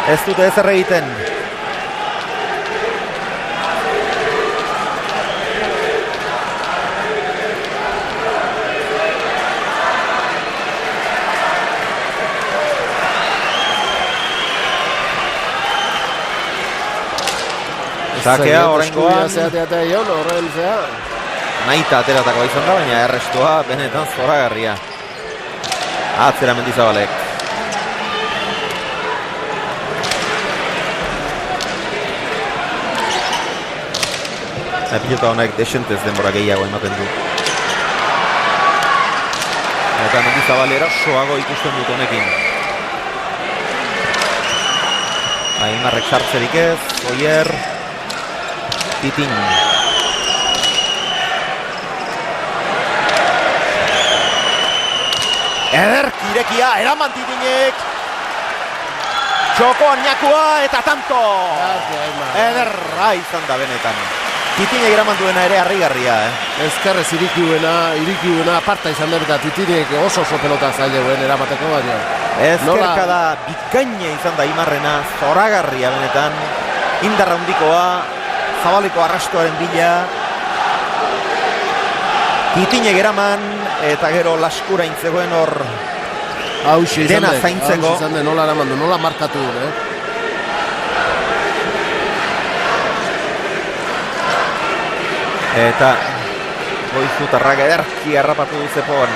ez dute ezer egiten. Sakea horrengoan nahita ateratakoa izan da, baina errestua benetan zoragarria. Atzera Mendizabalek. Pilota honek desentez denbora gehiago ematen du. Eta Mendizabal erasoago ikusten dut honekin. Aimarrek sartzerik ez, Oier, Titin. Ederki irekia, eraman Titinek. Txoko Añakua eta tanto. Ederra izan da benetan. Titinek eraman duena ere harrigarria, Ezkerrez irikiuena aparta izan da eta Titinek oso pelota zaileuen eramateko baina. Ezkerka da bikaina izan da Aimarrena, zoragarria benetan. Indarra handikoa, zabaliko arrastoaren bila. Titinek eraman eta gero Laskurain zegoen hor dena zaintzeko. Hauxe izan den, nola eraman du, nola markatu du, Eta Goizutarrak ederki harrapatu du Zepoan.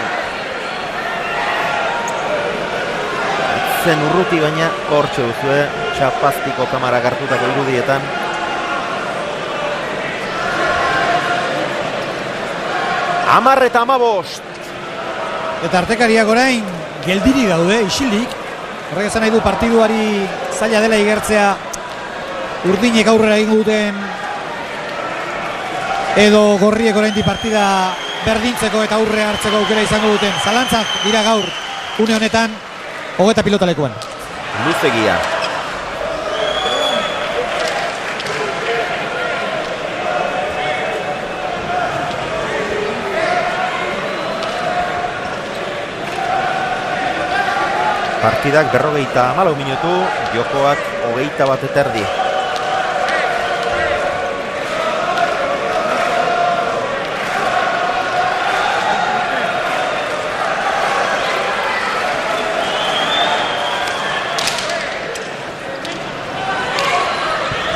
Zen urruti baina hortxe duzue, txapaztiko kamara gartutako irudietan. Amar eta 15. Eta artekariak orain geldiri daude, isilik. Horrek esan nahi du partiduari zaila dela igertzea Urdinek aurrera egingo duten edo Gorriek oraindik partida berdintzeko eta aurre hartzeko aukera izango duten. Zalantzak dira gaur une honetan hogeta pilotalekuan. Luzegia. Partidak 54 minutu, jokoak 21:30.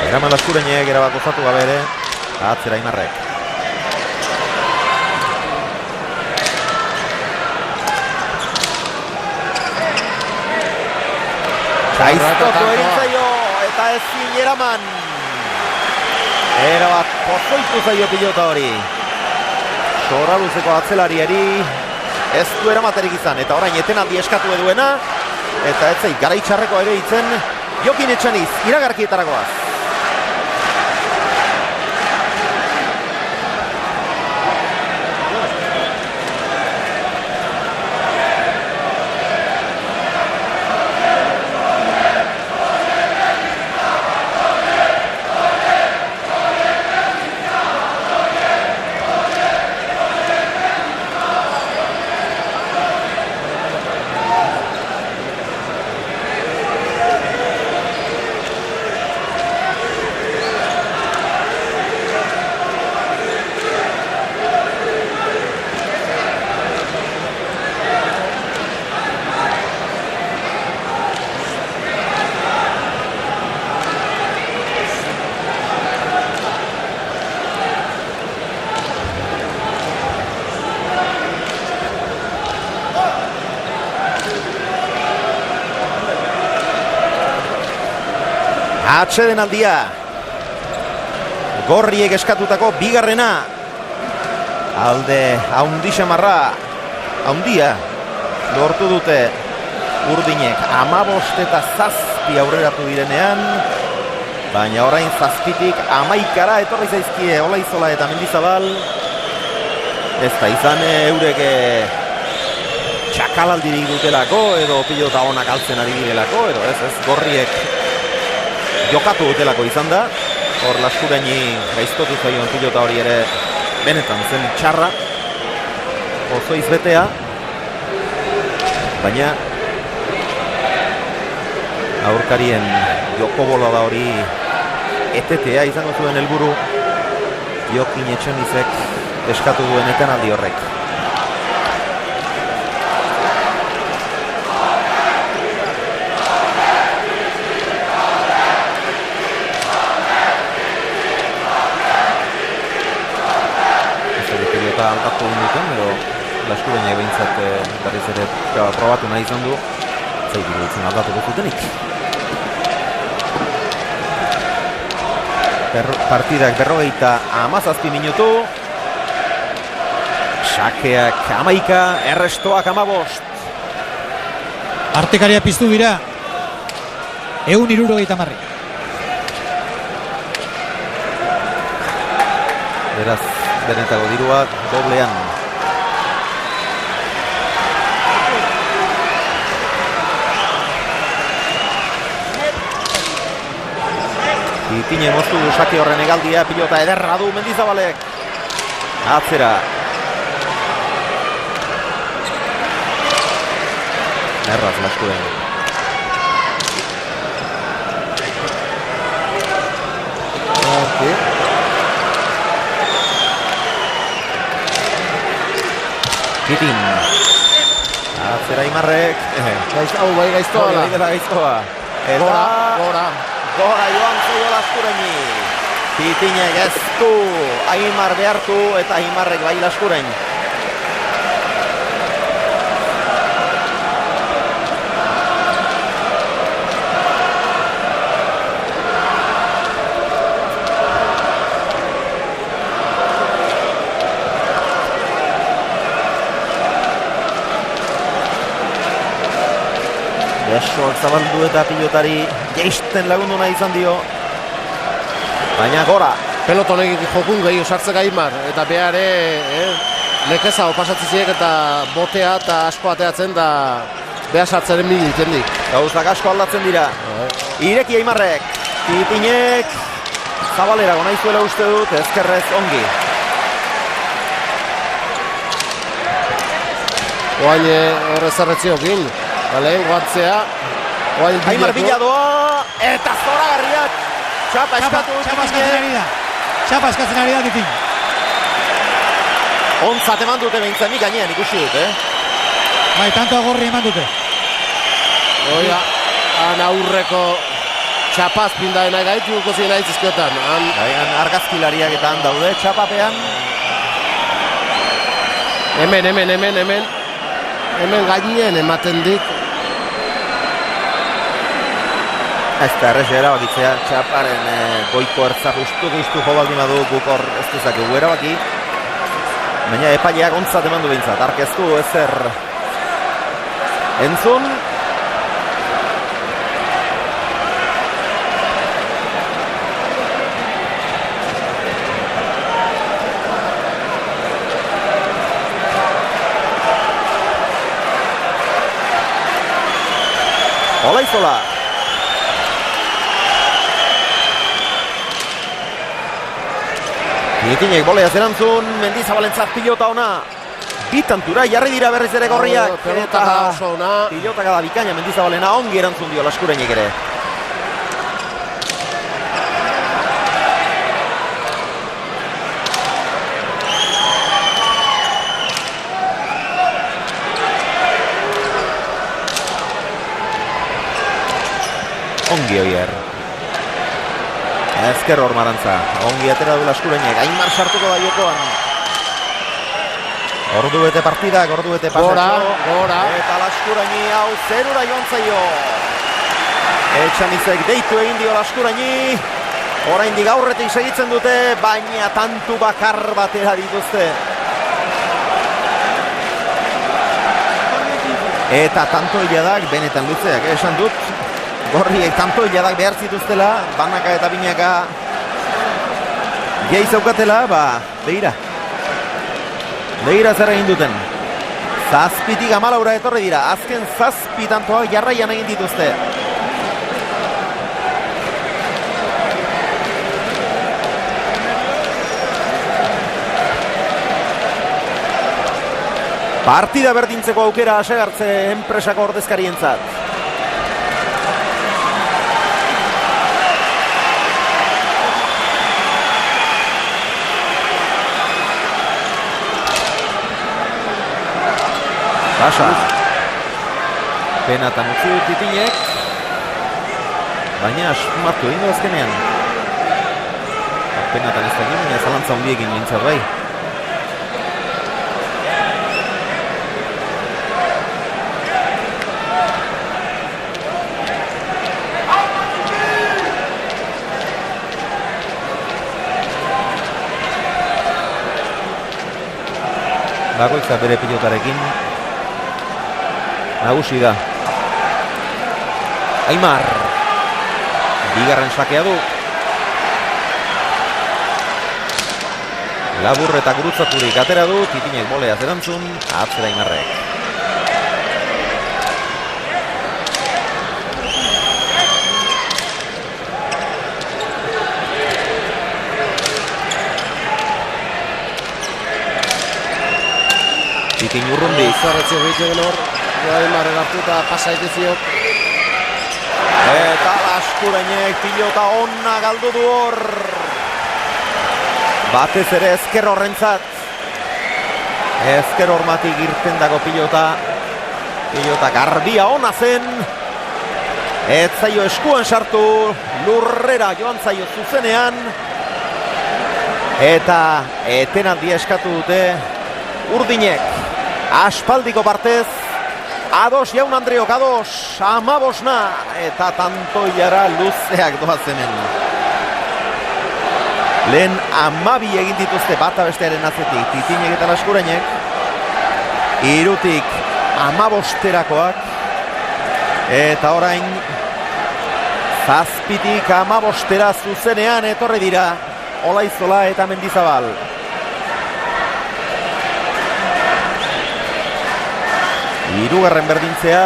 Eraman Laskurenek erabat gozatu gabe ere, atzera Aimarrek. Gaiztoko egin eta ezin Eraman. Erabat pozoitu zaio pilota hori. Soraluzeko atzelariari ez du eramaterik izan, eta orain etenaldi eskatu eduena, eta etzei garaitxarreko ere itzen Jokin Etxaniz, iragarkietarakoaz. Atsedenaldia. Gorriek eskatutako bigarrena. Alde haundixamarra. Haundia. Lortu dute Urdinek 15 eta 7 aurreratu direnean. Baina orain 7tik 11 etorri zaizkie Olaizola eta Mendizabal. Ez da izan eurek txakalaldirik dutelako edo pilota onak altzen ari direlako edo ez Gorriek jokatu dutelako izan da. Hor Laskuraini gaiztotu zaion pilota hori ere benetan zen txarra. Ozoiz betea. Baina aurkarien joko bolada hori etetea izango zuen helburu Jokin Etxanizek eskatu duen etenaldi horrek. Aldatu duten, edo Laskurainek behintzat berriz ere probatu nahi izan du. Zaitu dutzen aldatuko zutenik. Partidak 57 minutu. Sakeak 11, errestoak 15. Artekaria piztu dira 170. Beraz, benetako dirua doblean. Itine moztu du sake horren egaldia, pilota ederra du Mendizabalek. Atzera. Erraz Laskuen. Kitin. Atzera Imarrek. Hau bai gaiztoa da. Gaiztoa. Gora joan zaio Laskuraini. Kitinek ez du Aimar behartu eta Aimarrek bai Laskurain. Besoak zabaldu eta pilotari geisten lagundu nahi izan dio. Baina Gora. Pelotonek jokun gehiago sartzek Aimar. Eta behare, nekeza opasatziziek eta botea eta asko ateatzen da beha sartzaren militen dik. Gauzak asko aldatzen dira. Ireki Aimarrek. Kitinek zabalera nahi zuela uste dut, ezkerrez ongi. Oain horrez erretziokin. Lehen guatzea. Aimar bila doa. Eta zoragarriak. Txapa eskatu. Txapa eskatzen ari da Titin. Ontzat eman dute behintzen nik gainean ikusi dut, Bai, tanto agorri eman dute. Oia, han aurreko txapaz pindaena gaitu kozien aitzizkiotan. Han argazkilariak eta han daude txapapean. Hemen gainien ematen dik. Ez da errez erabakitzea, txaparen goiko ertza justu jo baldin badu guk hor ez dezakegu erabaki. Baina epaileak ontzat eman du behintzat, arkeztu ezer entzun. Olaizola. Kitinek bolea zerantzun, Mendizabalentzat pilota ona. Bitantura jarri dira berriz ere gorriak. Pelotaka oso ona. Pilotaka da bikaina Mendizabalena ongi erantzun dio Laskurainek ere. Ongi Oier. Ezker hor Marantza. Ongi atera du Laskurainek. Aimar sartuko da jokoan. Ordu bete partidak, ordu bete pasatxo. Gora. Eta Laskuraini hau zerura joan zaio. Etxanizek deitu egin dio Laskuraini. Oraindik aurretik segitzen dute, baina tantu bakar batera dituzte. Eta tanto hiladak benetan luzeak, esan dut. Gorriek tanto hiladak behar zituztela, banaka eta binaka gehi zaukatela, begira. Begira zer egin duten. Zazpitik 14 etorri dira, azken 7 tantoak jarraian egin dituzte. Partida berdintzeko aukera asegartze enpresako ordezkarientzat. Basa. Penatan utzi dut Titinek. Baina asmatu egin du azkenean. Penatan ez da egin, baina zalantza hundiekin mintzat bai. Bakoitza bere pilotarekin. Nagusi da. Aimar. Bigarren sakea du. Labur eta gurutzaturik atera du, Titinek bolea zerantzun, atzera Aimarrek. Titin urrundi. Zarretzi egiten hor, Aimarrek hartu eta pasa egitziok. Eta Laskurainek pilota onna galdu du hor. Batez ere ezker horrentzat. Ezker hormatik irten dago pilota. Pilota garbia ona zen. Ez zaio eskuan sartu. Lurrera joan zaio zuzenean. Eta etenaldia eskatu dute Urdinek. Aspaldiko partez. Ados jaun Andreok, ados. 15 eta tantoiara luzeak doazenen. Lehen 12 egin dituzte bata bestearen atzetik Titinek eta Laskurainek. Hirutik 15-erakoak. Eta orain 7tik 15-era zuzenean etorri dira Olaizola eta Mendizabal. Hirugarren berdintzea.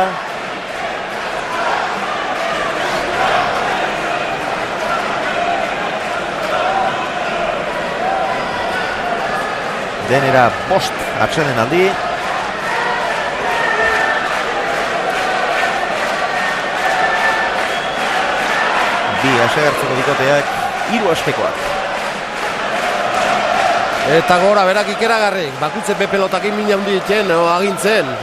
Denera 5 atseden aldi. Bi asegartzeko bikoteak 3 astekoak. Eta gora berak ikeragarrik, bakutze pepelotakin mina hundi ditzen, agintzen.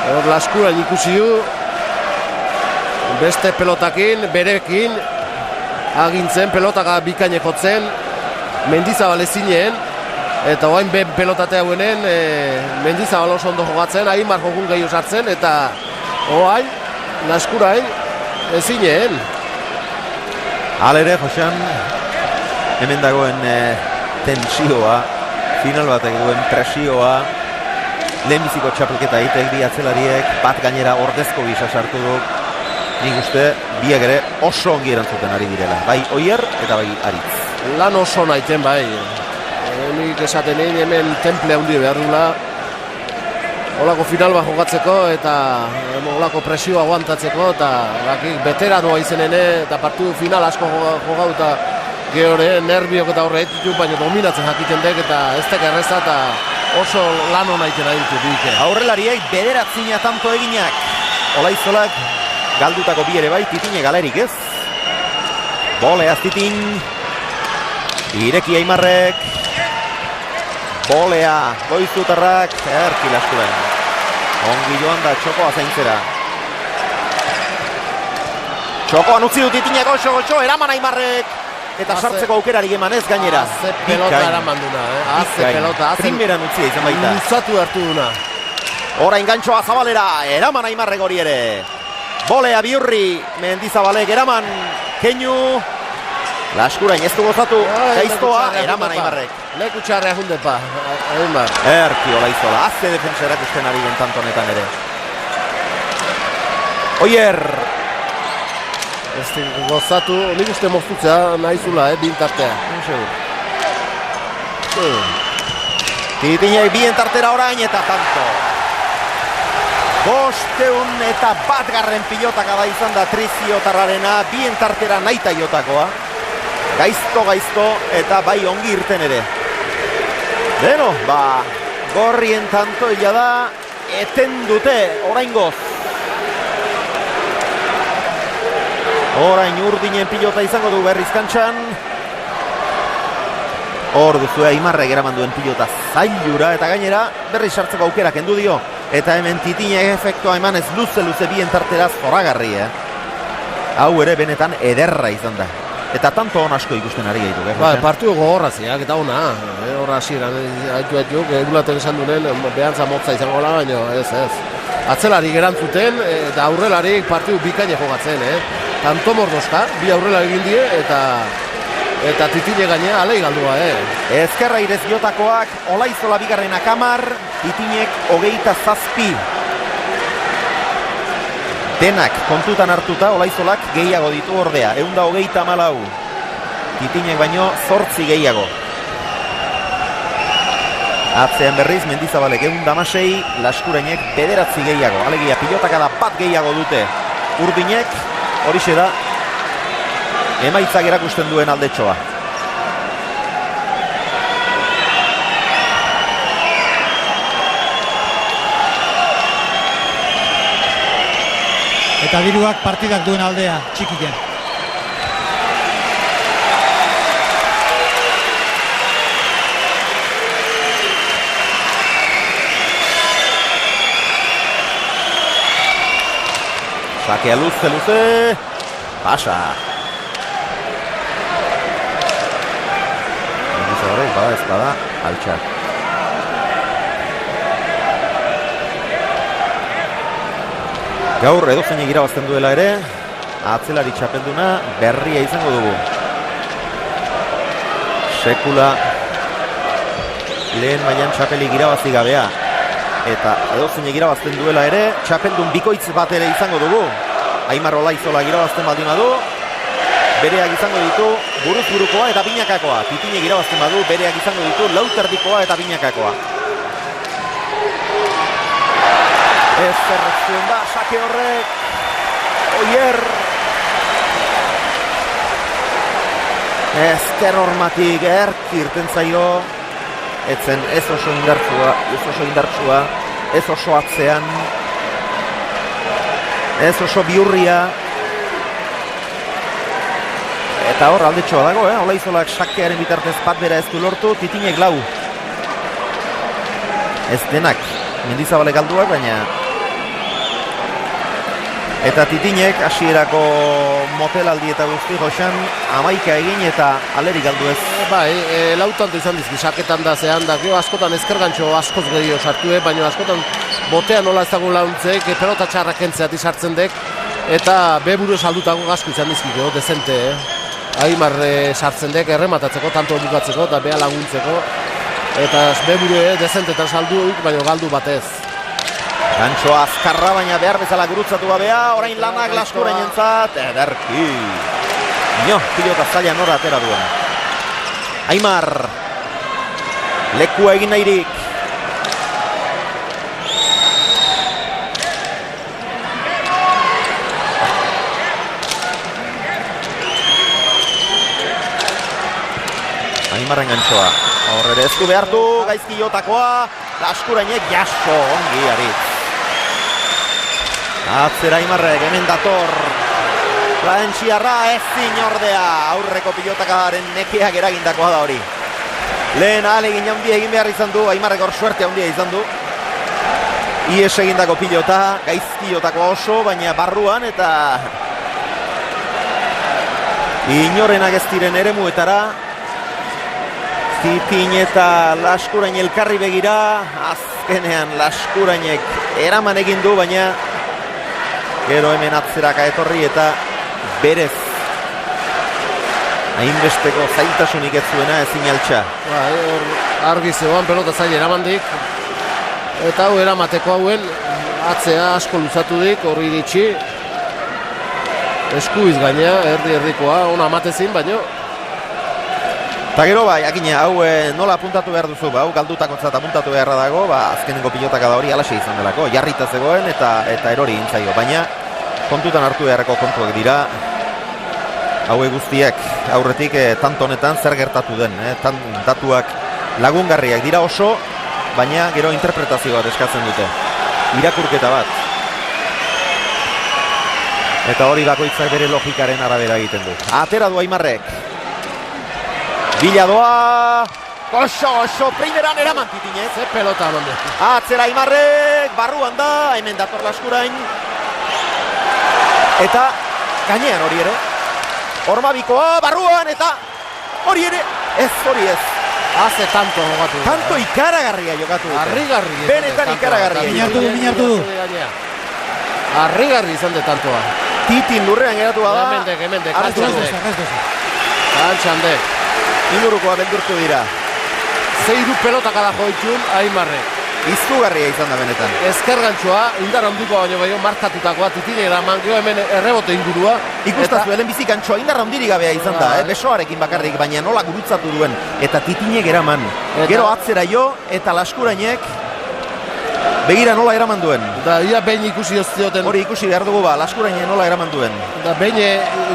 Hor Laskurain ikusi du, beste pelotakin, berekin, agintzen, pelotaka bikaine jotzen, Mendizabal ezinen, eta oain pelotate hauenen Mendizabal oso ondo jogatzen, Aimar jogun gehiago sartzen, eta oain Laskurain ezinen. Halere, Josean, hemen dagoen tensioa, final batek duen presioa, lehenbiziko txapelketa egitek bi atzelariek, bat gainera ordezko gisa sartu du. Nik uste, biak ere oso ongi erantzuten ari direla. Bai Oier eta bai Aritz. Lan oso nahiten bai. Nik esaten egin hemen temple handi behar dula. Olako final bat jokatzeko eta olako presioa aguantatzeko eta beteranoa izenene eta partidu final asko jogau eta gehore nerviok eta horre etitu, baina dominatzen jakiten dek eta ez tek erreza eta oso lan hona iten aditu dike. Aurrelariek bederatzina tanto eginak. Olaizolak galdutako bi ere bai, Titine galerik ez. Bolea Titin. Ireki Aimarrek. Bolea Goizutarrak. Erki Laskurain. Ongi joan da Txokoa zaintzera. Txokoan utzi du Titinek goxo, eraman Aimarrek. Eta sartzeko aukerarik eman ez gainera. Aze pelota eraman duna, Aze pelota. Primeran utzia izan baita. Luzatu hartu duna. Ora ingantxoa Zabalera, eraman Aimarrek hori ere. Bolea Biurri, Mendizabalek eraman. Keinu. Laskurain ez du gozatu. Gaiztoa, eraman Aimarrek. Leku txarrea jundepa, Aimar. Erki Olaizola, aze defensa erakusten ari den tantonetan ere. Oier. Ez gozatu, nik uste moztutzea nahizula, bintartea. Titinek bien tartera orain eta tanto. 501 eta 1 pilotaka da izan da Triziotarrarena, bien tartera naita jotakoa. Gaizto eta bai ongi irten ere. Beno, gorrien tanto ila da, eten dute oraingoz. Orain Urdinen pilota izango du berriz kantxan. Hor duzu Aimarrek eraman duen pilota zailura eta gainera berriz sartzeko aukera kendu dio. Eta hemen Titinek efektua emanez luze bien tarteraz zoragarri. Hau ere benetan ederra izan da. Eta tanto hon asko ikusten ari gaitu. Partidu gogorraziak eta ona. Horra asiran, haitu, edulaten esan duen, behantza motza izango la, baina ez. Atzelari gerantzuten eta aurrelarik partidu bikaine jogatzen. Tanto mordoska, bi aurrela egin die eta Eta Titine gainea alei galdua, Ezkerra irez jotakoak, Olaizola bigarrenak 10, Titinek 27. Denak kontutan hartuta Olaizolak gehiago ditu ordea, 124. Titinek baino 8 gehiago. Atzean berriz Mendizabalek 116, Laskurainek 9 gehiago. Alegia pilotakada bat gehiago dute Urdinek, horixe da emaitzak erakusten duen aldetxoa. Eta diruak partidak duen aldea txikiken. Sakea luze, pasa. Mendizabalek bada ez bada, altxak. Gaur edozeinek irabazten duela ere, atzelari txapelduna berria izango dugu. Sekula lehen mailan txapelik irabazi gabea. Eta edozeinek irabazten duela ere, txapeldun bikoitz bat ere izango dugu. Aimar Olaizola irabazten baldin badu, bereak izango ditu buruz burukoa eta binakakoa. Titinek irabazten badu, bereak izango ditu lauterdikoa eta binakakoa. Ez zerretzen da, sake horrek, Oier. Ezker hormatik irten zaio, etzen ez oso indartsua, ez oso atzean, ez oso biurria. Eta hor aldetxoa dago, Olaizolak sakearen bitartez bat bera ez du lortu, Titinek 4. Ez denak, Mendizabalek galduak, baina eta Titinek hasierako motelaldi eta guzti joxan 11 egin eta alerik galdu ez. Bai, lautanto izan dizki, saketan da zehan da, askotan ezkergantxo askoz gehiago sartu, baina askotan botean nola ezagun launtzeik, pelota txarrak entzeat izartzen dek, eta beburu saldutako asko izan dizkiko, dezente, Aimar sartzen dek, errematatzeko, tanto bukatzeko eta beha laguntzeko, eta beburu dezentetan saldu, baina galdu batez. Gantxoa azkarra, baina behar bezala gurutzatu gabea, orain lanak Laskurainentzat, ederki. Pilota zaila nora atera duen. Aimar, lekua egin nahirik. Aimarren gantxoa, horre ezku behartu, gaizki jotakoa, Laskurainek jaso ongi aritz. Atzera Aimarrek, hemen dator. Plantxiarra ezin ordea, aurreko pilotakadaren nekeak eragindakoa da hori. Lehen ahalegin handia egin behar izan du, Aimarrek hor suerte handia izan du. Ies egindako pilota, gaizki jotako oso, baina barruan eta inorenak ez diren eremuetara. Titin eta Laskurain elkarri begira, azkenean Laskurainek eraman egin du, baina gero hemen atzeraka etorri eta berez hainbesteko zailtasunik ez zuena ezin altxa. Argi zegoan pelota zaila eramandik, eta hau eramateko hauen atzea asko luzatu dik, horri iritsi. Eskuiz gaina, erdi-erdikoa, ona amatezin, baino. Eta gero bai, jakina, hau nola apuntatu behar duzu, hau galdutakotzat apuntatu beharra dago, azkenengo pilotaka da hori alaxe izan delako, jarrita zegoen eta erori intzaio, baina kontutan hartu beharreko kontuak dira, haue guztiak aurretik tanto honetan zer gertatu den, datuak lagungarriak dira oso, baina gero interpretazio bat eskatzen dute, irakurketa bat. Eta hori bakoitzak bere logikaren arabera egiten du. Atera du Aimarrek. Bila doa, oso, primeran eraman Titinez. Ze pelota amande. Atzera Aimarrek, barruan da, hemen dator Laskurain. Eta gainean hori ere. Hormabikoa, barruan, eta hori ere, hori ez. Haze tanto jokatu. Tanto ikaragarria jokatu dute. Arrigarri. Benetan ikaragarria. Minartu du. Arrigarri izan de tantoa. Titin lurrean geratu da. Hemendek. Antxande. Ingurukoa beldurtu dira. Zeiru pelotak ada joitxun, Aimarrek. Izugarria izan da benetan. Ezker gantzua, indar handiko baino baino markatutakoa, titine eraman, gero hemen errebote ingurua. Ikustazu, helen bizik antxoa indar handirik gabea izan da, besoarekin bakarrik, baina nola gurutzatu duen. Eta titinek eraman. Gero atzera jo, eta Laskurainek begira nola eraman duen. Da, ia behin ikusi zioten. Hori ikusi behar dugu ba, Laskurainek nola eraman duen. Da, behin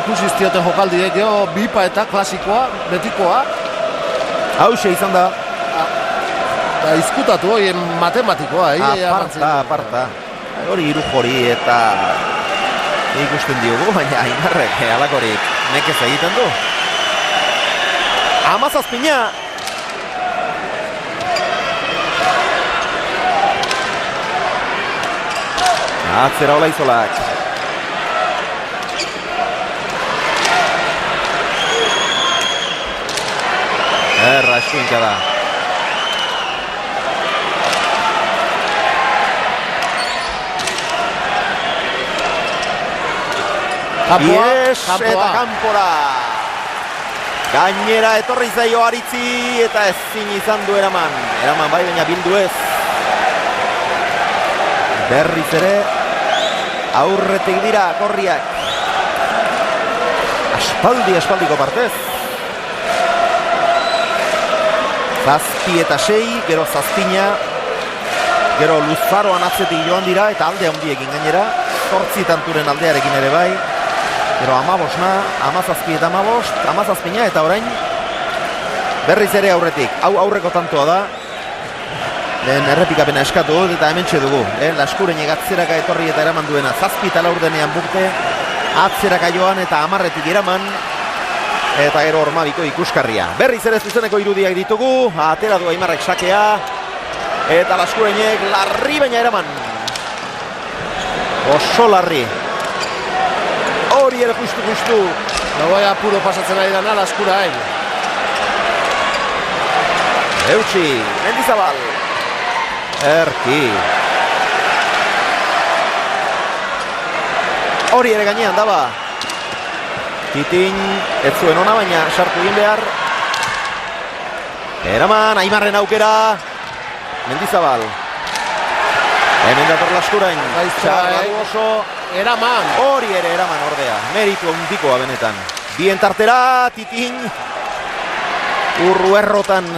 ikusi zioten jokaldiek, gero bipa eta klasikoa, betikoa. Hauxe izan da. Da, izkutatu hori matematikoa. Aparta. Hori iru jori eta ikusten diogu, baina Aimarrek alakorik nekez egiten du. 17. Atzera Olaizolak. Eskuinka da. Ies eta kanpora. Gainera etorri zaio Aritzi eta ezin izan du eraman. Eraman bai, baina bildu ez. Berriz ere aurretik dira korriak. Aspaldiko partez. 7 eta 6, gero 7, gero Luzaroan atzetik joan dira eta alde handiekin gainera. 8 tanturen aldearekin ere bai. Gero 17 eta 17 eta orain berriz ere aurretik. Hau aurreko tantoa da. Lehen errepikapena eskatu dut eta hementxe dugu. Laskurenek atzeraka etorri eta eraman duena 7 eta 4 denean bukte. Atzeraka joan eta 10etik eraman. Eta gero Ormabiko ikuskarria. Berriz ere zuzeneko irudiak ditugu. Atera du Aimarrek sakea. Eta Laskurenek larri baina eraman. Oso larri. Hori ere justu. Nagoa apuro pasatzen ari dana Laskurain. Eutsi, Mendizabal. Erki. Hori ere gainean daba. Titin, ez zuen ona baina sartu egin behar. Eraman, Aimarren aukera. Mendizabal. Hemen dator Laskurain. Txarragu oso. Eraman. Hori ere eraman ordea. Meritu handikoa benetan. Bien tartera, Titin. Urru errotan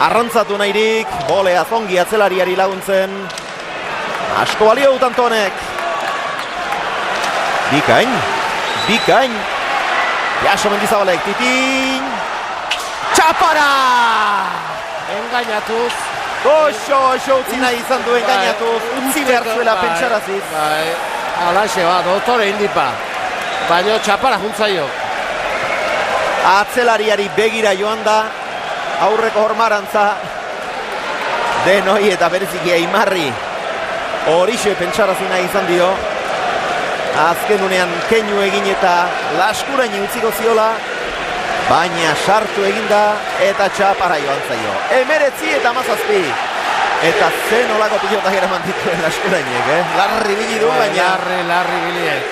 arrantzatu nahirik. Bolea zongi atzelariari laguntzen. Asko balio dut Antonek. Bikain. Jaso Mendizabalek, Titin. Txapara! Engainatuz. Goxo utzi nahi izan du engainatuz. Utzi behar zuela pentsaraziz. Alaxe bat, dotore indipa. Baina txapara juntzaio. Atzelariari begira joan da. Aurreko hormarantza. Denoi eta bereziki Aimarri. Horixe pentsarazi nahi izan dio. Azken unean keinu egin eta Laskurain utziko ziola. Baina sartu eginda eta txapara joan zaio. 19 eta 17. Eta zen olako pilotak eraman dituen Laskurainek, Larri bili du, baina... Larri biliek.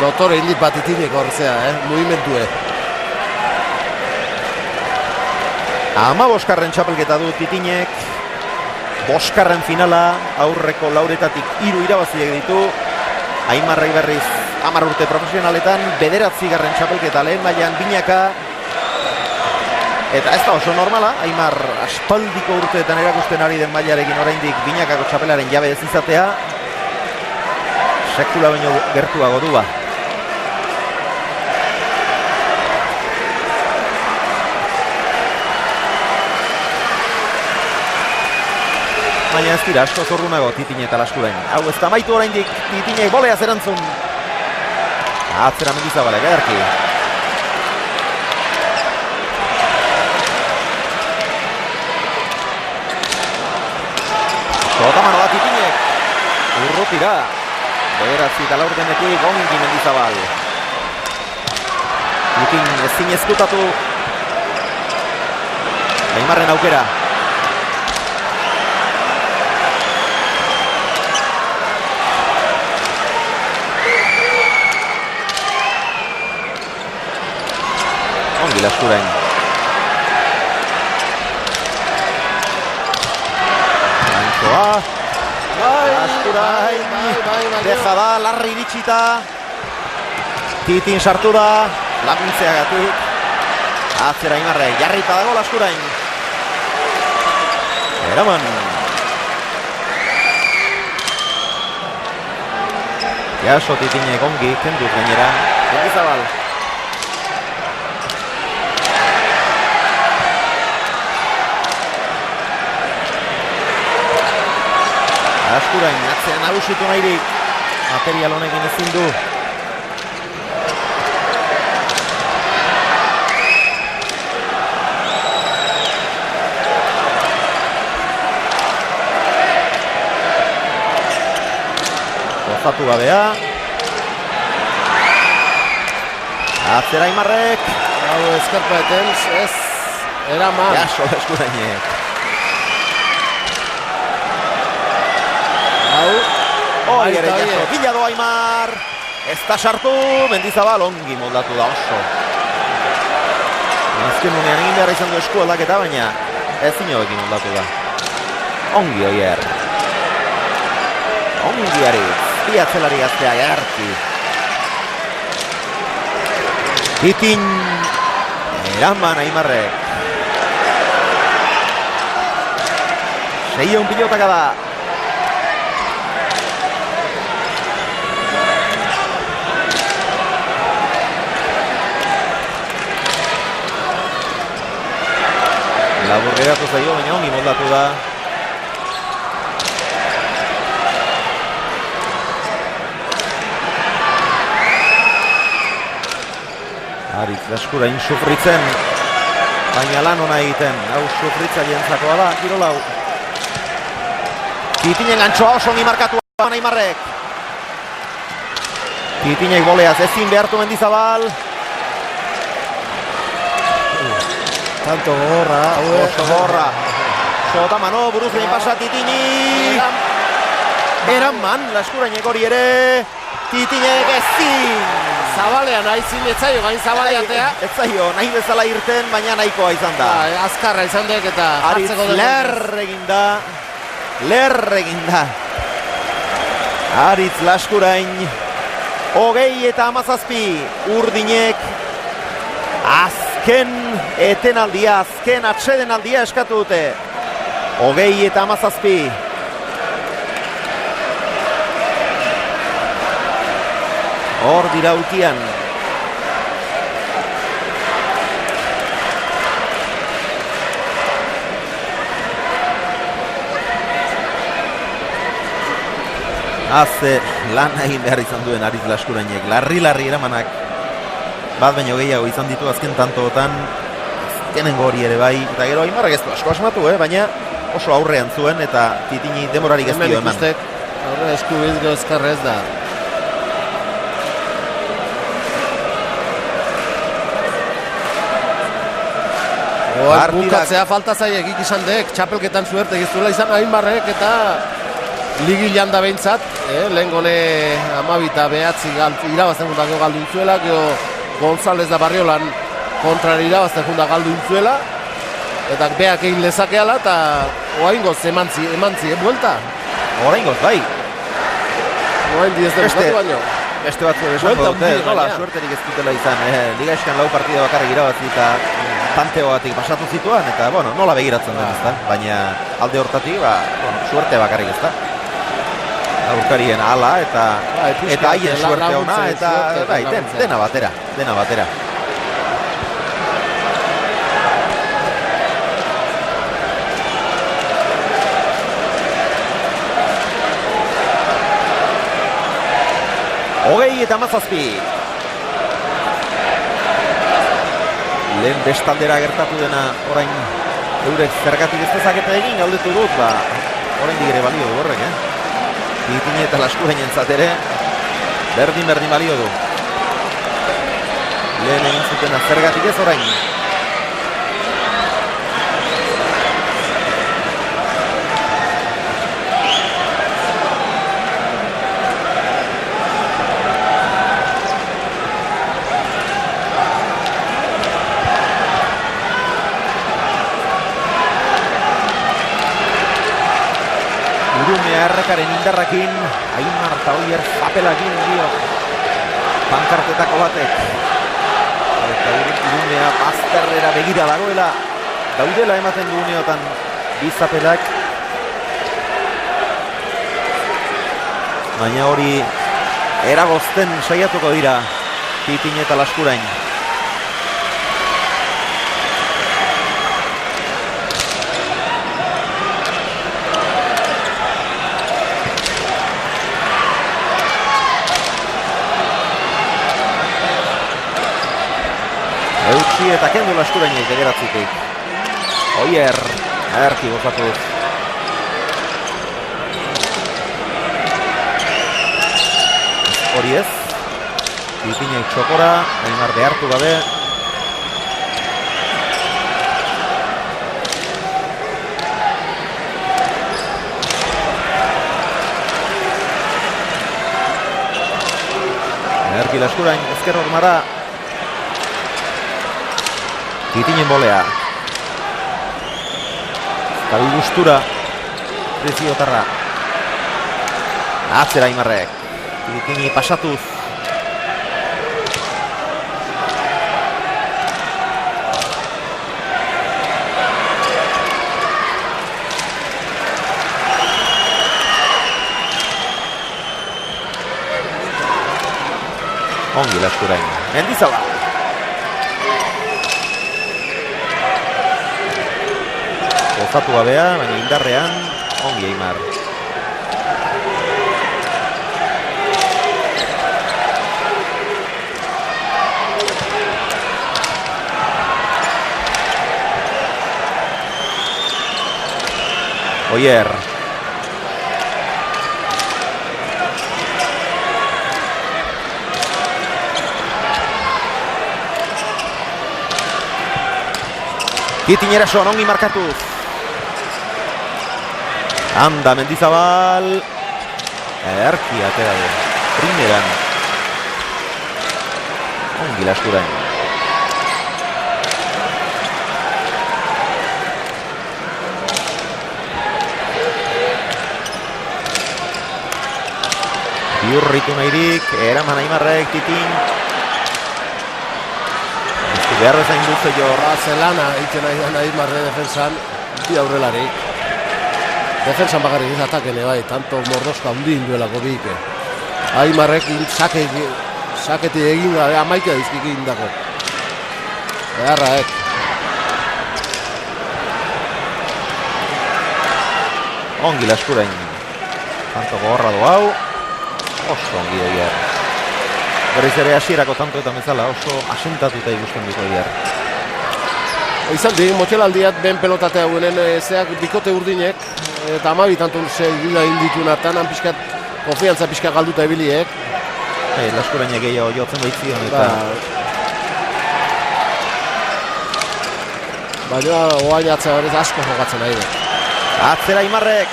Dotore indi batitinek horzea, mugimentue. 15. txapelketa du Titinek. 5. finala, aurreko lauretatik 3 irabaziak ditu. Aimarrek berriz 10 urte profesionaletan, 9. txapelketa lehen mailan binaka. Eta ez da oso normala, Aimar aspaldiko urteetan erakusten ari den mailarekin oraindik binakako txapelaren jabe ez izatea. Sekula baino gertuago du ba. Baina ez dira, asko zorrunago Titin eta Laskurain. Hau ez da maitu oraindik Titinek bolea zerantzun. Atzera Mendizabale, Gerki. Sotamano da Titinek. Urrutira. 9 eta 4 denetik ongi Mendizabal. Titin ezin ezkutatu. Aimarren aukera. Laskurain. Antxoa. Laskurain. Deja da, larri iritsita. Titin sartu da. Laguntzeagatik. Atzera Aimarre, jarrita dago Laskurain. Eraman. Jaso Titinek ongi, kenduz gainera. Mendizabal. Laskurain, atzean nagusitu nahirik. Material honekin ezin du. Gozatu gabea. Atzera Aimarrek. Hau eskerpa etens, ez. Eraman. Jaso Laskurainek. Hoi ere jaso, bila do Aimar. Ez da sartu, Mendizabal ongi moldatu da oso. Azken unean egin behar izan du esku aldaketa, baina ez inoekin moldatu da. Ongi Oier. Ongi Aritz, bi atzelari gaztea garti. Titin, Eraman Aimarrek. Seion pilotaka da. Labur geratu zaio, baina ongi moldatu da. Aritz Laskurain sufritzen, baina lan ona egiten. Hau sufritzaileentzakoa da, kirol hau. Titinen gantxoa oso ongi markatu Aimarrek. Titinek boleaz ezin behartu Mendizabal. Tanto gorra, oso gorra. Sota mano, buruz lehen pasa Titini. Eraman, Laskurainek hori ere. Titinek ezin. Zabalean aizin, ez zaio gain zabaleatea. Ez zaio, nahi bezala irten, baina nahikoa izan da. Azkarra izan dek eta Aritz lerr egin da. Aritz Laskurain. 27 Urdinek. Azken etenaldia, azken atsedenaldia eskatu dute. 27. Hor dira ultian. Azte lan egin behar izan duen Aritz Laskurainek. Larri eramanak. Bat baino gehiago izan ditu azken tantootan. Azkenengo hori ere bai. Eta gero Aimarrek ez du asko asmatu, baina oso aurrean zuen eta Titini demorarik ez dio eman. Aurre esku bizgo eskarrez da. Bukatzea falta zaiek izan dek, txapelketan suerte giztuela izan Aimarrek eta ligi janda behintzat, lehen gone 12 irabazten juntako galdun zuela, González da Barriolan kontrari irabazten juntak galdun zuela, eta beak egin lezakeala eta oaingoz emantzi, buelta. Oraingoz, bai. Oain diez den bukatu baino. Beste batzu esango dute, nola, suerterik ez dutela izan. Liga eskan 4 partida bakarrik irabazi eta tanteoatik pasatu zituan, eta, bueno, nola begiratzen den, ezta? Baina alde hortatik, suerte bakarrik, ezta? Aurkarien ala eta haien suerte ona, eta dena batera. Hogei eta 17. Lehen bestaldera gertatu dena orain eurek zergatik ez dezakete egin galdetu dut, orain digere balio du horrek, Titini eta Laskurainentzat ere berdin balio du. Lehen egin zutena zergatik ez orain. Irumea errekaren indarrakin, Aimar eta Oier zapelakin dio pankartetako batek. Eta Irumea bazterrera begira dagoela, daudela ematen du uneotan bizapelak. Baina hori eragozten saiatuko dira Titin eta Laskurain. Eutsi eta kendu Laskurainek bederatzitik. Oier, erki gozatuz. Hori ez. Tipinek txokora, Aimar behartu gabe. Erki Laskurain, ezker hormara. Titinen bolea. Kabil gustura. Preziotarra. Atzera Aimarrek. Titini pasatuz. Ongi Laskurain. Mendizabal. Gozatu gabea, baina indarrean, ongi Aimar. Oier. Titin erasoan ongi markatuz. Anda Mendizabal. Erki atera du. Primeran. Ongi Laskurain. Biurritu nahirik, eraman Aimarrek, Titin. Estu behar bezain dutze jo. Zelana egiten aidan Aimarre defensan, bi aurrelarik. Defensan bakarrik ez atakene bai, tanto mordoska hundin duelako bike. Aimarrek saketi egin gabe amaika dizkik indako. Beharraek. Ongi Laskurain. Tanto gogorra du hau. Oso ongi Oier. Berriz ere hasierako tantoetan bezala oso asentatuta ikusten dut Oier. Izan di, motxelaldiat ben pelotate hauenen zeak bikote urdinek eta 12 tantun segida inditu nartan, han pixkat konfiantza pixkat galduta ebiliek. Laskurainek gehiago jotzen baitzion eta... Baina oain atzea horrez asko jokatzen nahi dut. Atzera Aimarrek.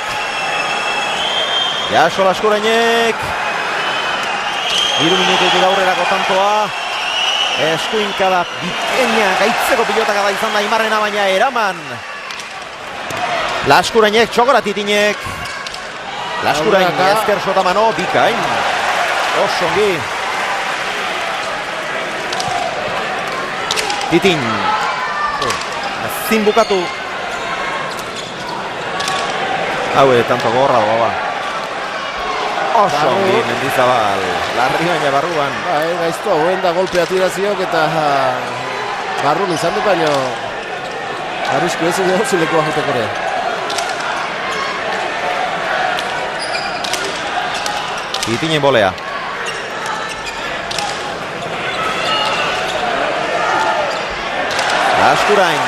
Jaso Laskurainek. 3 minututik aurrerako tantoa. Eskuinkada bikaina gaitzeko pilotakada izan da Aimarrena, baina eraman. Laskurainek txokora Titinek. Laskurain ezker sotamano bikain. Oso ongi. Titin. Ezin bukatu. Hau tanto gorra goba. Oso ongi Mendizabal. Larri baina barruan. Gaizto hauen da golpea tiraziok eta barrun izan dut baino arrisku ez edo zilekoa joteko ere. Titinen bolea. Laskurain.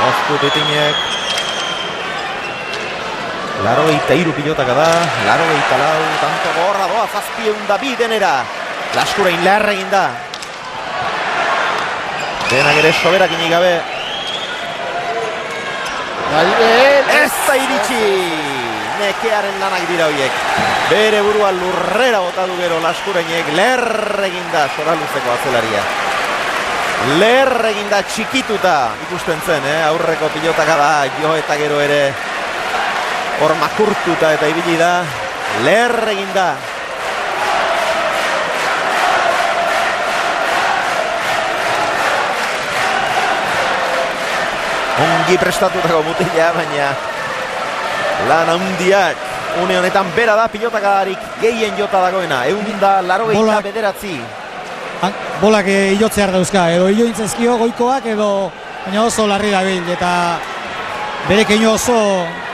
Oztu Titinek. 83 pilotaka da, 84, tanto gorra doa, 702 denera. Laskurain leher egin da. Denak ere soberakin gabe. Ez da iritsi. Nekearen lanak dira horiek. Bere burua lurrera bota du gero Laskurainek leher egin da sora luzeko atzelaria. Leher eginda txikituta ikusten zen, aurreko pilotaka da jo eta gero ere hor makurtuta eta ibili da. Leher eginda. Ongi prestatutako mutila, baina lan handiak. Une honetan bera da pilotakadarik gehien jota dagoena. 189. Bolak hilotzear dauzka, edo hilointzezkio goikoak edo baina oso larri dabil eta bere keino oso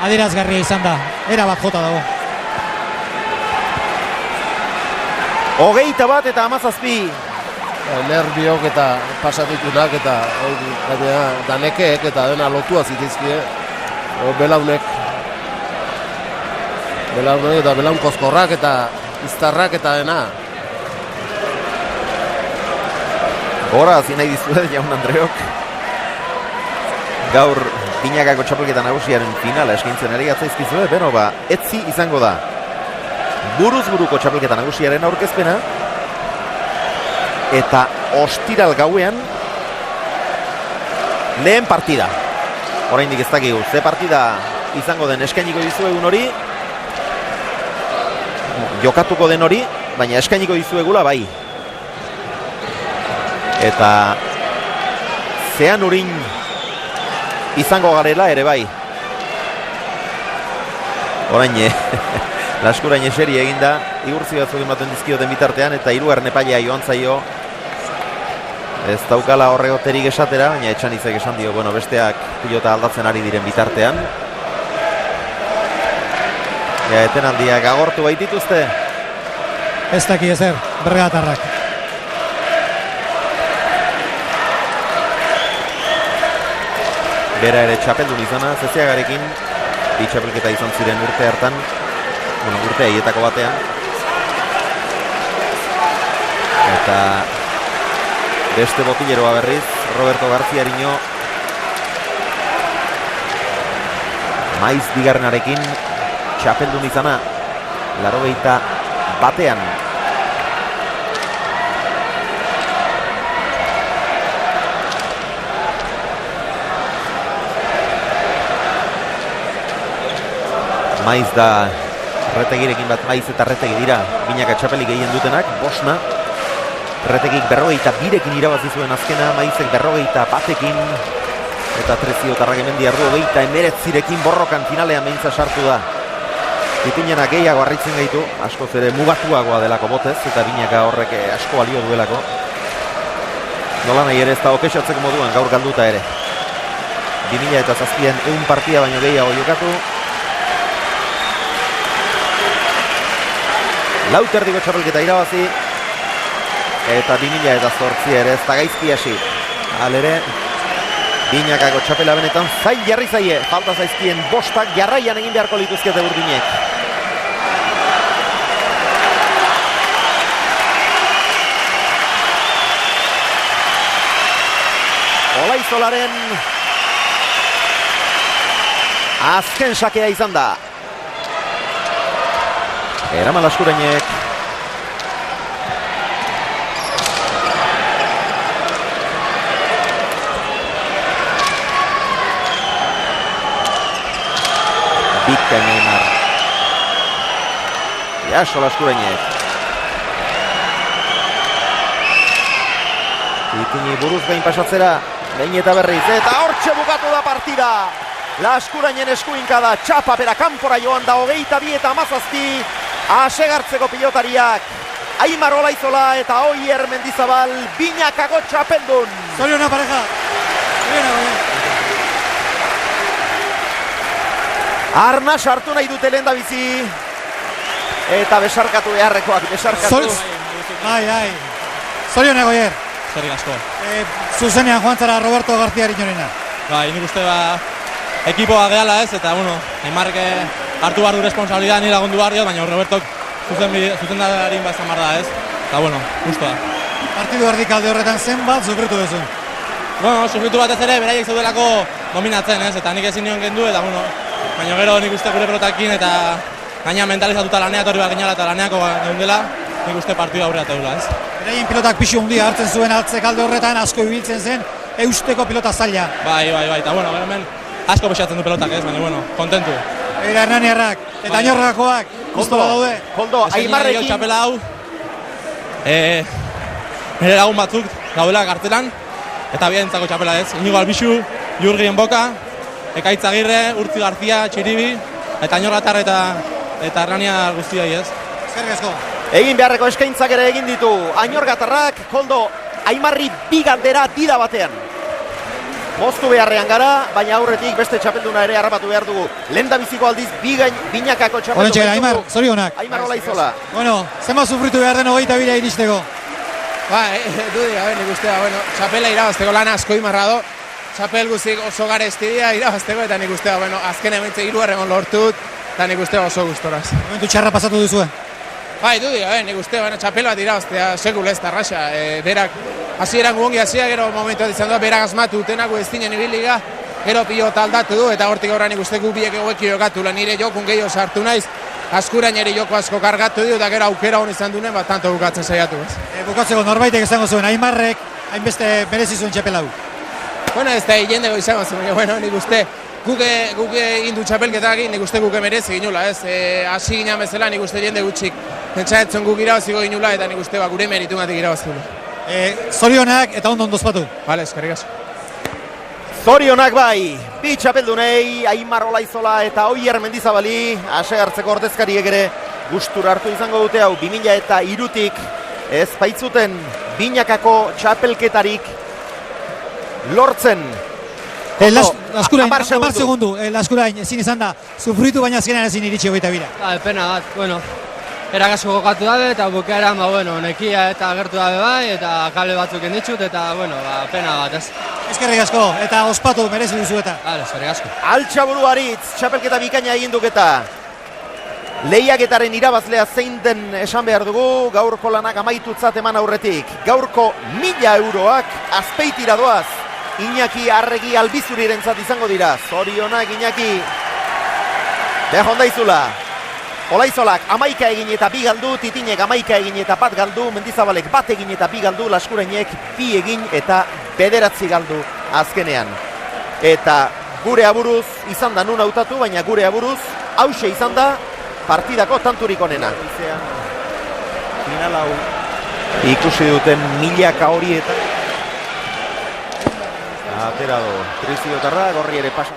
adierazgarria izan da. Era bat jota dago. 21 eta 17. Nerbiok eta pasatitunak eta danekeek eta dena lotua zitizkie. Belaunek eta belaunkozkorrak eta iztarrak eta dena. Gora, hasi nahi dizuet, Jaun Andreok. Gaur Binakako txapelketa nagusiaren finala eskaintzen ari gatzaizkizue, beno etzi izango da. Buruz buruko txapelketa nagusiaren aurkezpena. Eta ostiral gauean lehen partida. Oraindik ez dakigu, ze partida izango den eskainiko dizuegun hori. Jokatuko den hori, baina eskainiko dizuegula bai. Eta zean urin izango garela ere bai. Orain laskurain eseri eginda, igurtzi batzuk ematen dizkioten bitartean eta hirugarren epailea joan zaio. Ez daukala horregoterik esatera, baina Etxanizek esan dio, besteak pilota aldatzen ari diren bitartean. Etenaldiak agortu baitituzte. Ez daki ezer, bergatarrak. Bera ere txapeldun izana, Zeziagarekin bi txapelketa izan ziren urte hartan, urte haietako batean. Eta beste botileroa berriz, Roberto Garziariño maiz bigarrenarekin txapeldun izana, 81. Maiz da Retegirekin bat, Maiz eta Retegi dira Binaka txapelik gehien dutenak, Bosna. Retegik 42rekin irabazi zuen azkena, Maizek 41ekin eta Trezio Tarragemendi ardu 29rekin borrokan finalean beintza sartu da. Itinena gehiago harritzen gaitu, askoz ere mugatuagoa delako botez eta Binaka horrek asko balio duelako. Nola nahi ere ez da okexatzeko moduan gaur galduta ere. 2007an 100 partida baino gehiago jokatu. Lauterdiko txapelketa irabazi eta 2008 ere ez da gaizki hasi. Halere Binakako txapela benetan zail jarri zaie. Falta zaizkien bostak jarraian egin beharko lituzkete Urdinek. Olaizolaren azken sakea izan da. Eraman Laskurainek. Bitka Neymar. Jaso Laskurainek. Itini buruz gain pasatzera. Behin eta berriz. Eta hortxe bukatu da partida. Laskurainen eskuinka da. Txapa bera kanpora joan da 22 eta 17. Asegartzeko pilotariak Aimar Olaizola eta Oier Mendizabal Binakako txapeldun. Zoriona pareja. Arna sartu nahi dute lehen da bizi. Eta besarkatu beharrekoak, besarkatu. Ai. Zoriona Oier. Zerrik asko. Zuzenean joan zara Roberto Garziariñorena. Nik uste ekipoa gehala ez, eta Aimarrek hartu behar du responsabilidad ni lagundu behar diot, baina Robertok zuzendariarin bat izan behar da ez. Eta justoa. Partidu erdikalde horretan zenbat sufritu duzu? Sufritu batez ere, beraiek zaudelako dominatzen ez, eta nik ezin nion gendu, eta baina gero nik uste gure pelotakin eta gaina mentalizatuta laneat hori bat ginala eta laneako geundela, nik uste partidu aurreat edula ez. Beraien pilotak pixu hundia hartzen zuen altzek alde horretan, asko ibiltzen zen, eusteko pilota zaila. Bai, eta bueno, hemen asko bexatzen du pelotak ez, baina bueno, kontentu. Era Hernaniarrak, eta Añorrakoak, guztola daude. Koldo, Aimarrekin. Txapela hau, nire lagun batzuk daudela kartelan, eta bientzako txapela ez. Inigo Albixu, Jurgien Boka, Ekaitz Agirre, Urtzi Garzia, Txiribi, eta Añorratar eta Hernania guztiai ez. Eskerrik asko. Egin beharreko eskaintzak ere egin ditu Añorgatarrak, Koldo, Aimarri bi galdera dida batean. Moztu beharrean gara, baina aurretik beste txapelduna ere harrapatu behar dugu. Lendabiziko aldiz binakako txapelduna. Horentxe, Aimar, zorionak. Aimar Olaizola. Bueno, zenba sufritu behar den 22 iristeko. Ba, dudi, nik uste, bueno, txapela irabazteko lan asko Aimarra do. Txapel guztik oso garestidia irabazteko, eta nik uste, bueno, azken ementze 3 lortut, eta nik uste oso gustoraz. Momentu txarra pasatu duzue. Bai, dudi, nik uste, bueno, txapel bat irabaztea sekul ez da raxa. Berak, hasieran guongi hasia, gero momentu bat izan du, berak asmatu utenak eztinen ibiliga, gero pilota aldatu du, eta hortik aurra nik uste gubiek egoeki jokatu, nire jokun gehiago sartu naiz, askurain ere joko asko kargatu du, eta gero aukera hon izan duen, bat tanto bukatzen saiatu ez. Bukatzeko norbaitek esango zuen, Aimarrek hainbeste merezi zuen txapela hau. Bueno, ez da jendego izango zuen, bueno, nik uste, guke indu txapelketak nik uste guke merezi ginula, ez? Hasi ginen bezala nik uste jende gutxik pentsatzen guk irabaziko ginula, eta nik uste gure meritungatik irabaziko. Zorionak eta ondo ondozpatu. Bale, eskerrik asko. Zorionak bai, bi txapeldunei, Aimar Olaizola eta Oier Mendizabali, ase hartzeko ordezkariek ere gustura hartu izango dute hau 2003tik ez baitzuten binakako txapelketarik lortzen. Laskurain, 10 segundu, Laskurain ezin izan da, sufritu baina azkenean ezin iritsi 22. Pena bat, bueno, erakasko gokatu dabe eta bukaeran, nekia eta agertu dabe bai, eta kale batzuk enditxut, eta, pena bat, ez. Eskerrik asko, eta ospatu merezi duzu eta. Eskerrik asko. Altxaburu Aritz, txapelketa bikaina egin duketa. Lehiaketaren irabazlea zein den esan behar dugu, gaurko lanak amaitutzat eman aurretik. Gaurko 1000 euroak azpeitira doaz. Iñaki Arregi Albizurirentzat izango dira. Zorionak Iñaki. Beha hondaizula. Olaizolak 11 egin eta 2 galdu, Titinek 11 egin eta 1 galdu, Mendizabalek 1 egin eta 2 galdu, Laskurainek 2 egin eta 9 galdu azkenean. Eta gure aburuz izan da nun hautatu, baina gure aburuz hause izan da partidako tanturik onena. Final hau ikusi duten milaka horietan. Atera do, Triziotarra, gorri ere pasa.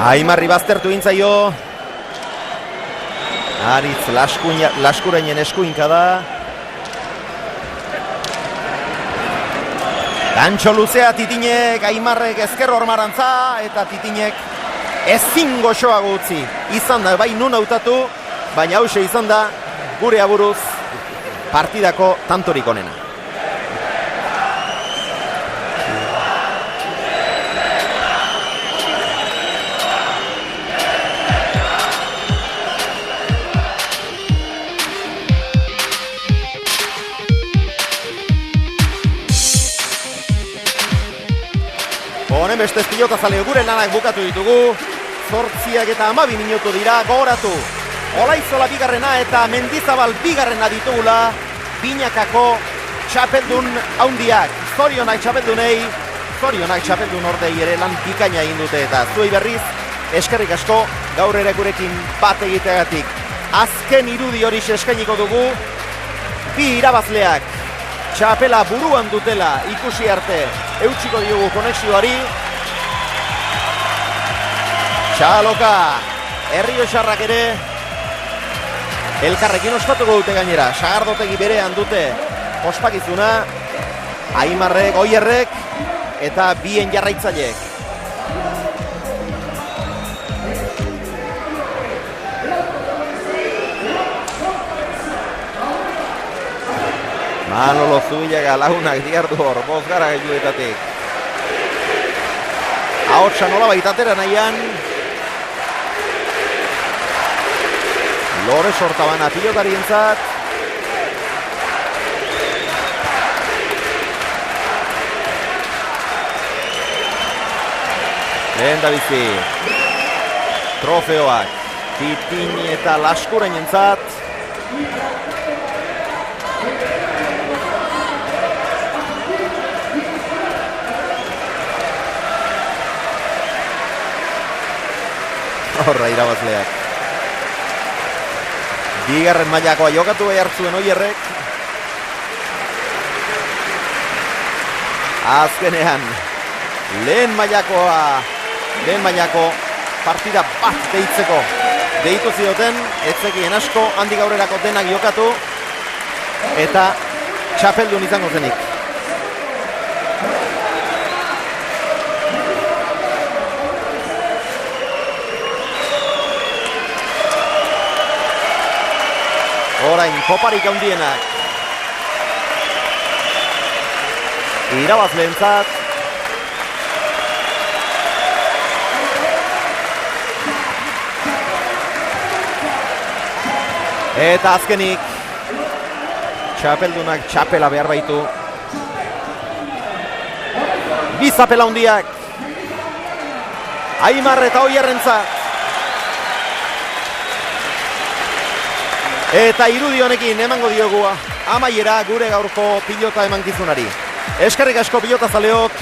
Aimarri baztertu gintzaio. Aritz Laskurainen eskuinka da. Gantxo luzea Titinek, Aimarrek ezker hormarantza, eta Titinek ezin goxoago utzi. Izan da, bai nun hautatu, baina hause izan da gure aburuz partidako tantorik onena. Honen beste pilota zaleo gure lanak bukatu ditugu. 8 eta 12 minutu dira, gogoratu. Olaizola bigarrena eta Mendizabal bigarrena ditugula. Binakako txapeldun haundiak. Zorionak txapeldunei, zorionak txapeldun ordei ere lan bikaina egin dute eta zuei berriz eskerrik asko gaur ere gurekin bat egiteagatik. Azken irudi hori eskainiko dugu. Bi irabazleak txapela buruan dutela ikusi arte eutxiko diogu konexioari. Txaloka, Errioxarrak ere elkarrekin ospatuko dute gainera. Sagardotegi berean dute ospakizuna. Aimarrek, Oierrek eta bien jarraitzaileek. Manolo Zubillaga lagunak diardu hor, bozgara gailuetatik. Ahotsa nola baitatera nahian. Lore Sortabana pilotarientzat. Lehen da bizi trofeoak Titin eta Laskuren entzat. Horra irabazleak. Bigarren mailakoa jokatu behar zuen Oierrek. Azkenean lehen mailako partida bat deitzeko deitu zioten, ez zekien asko, handik aurrerako denak jokatu eta txapeldun izango zenik. Orain poparik handienak irabazleentzat. Eta azkenik txapeldunak txapela behar baitu. Bizapela handiak Aimar eta Oierrentzat. Eta irudi honekin emango diogu amaiera gure gaurko pilota emankizunari. Eskerrik asko pilota zaleok,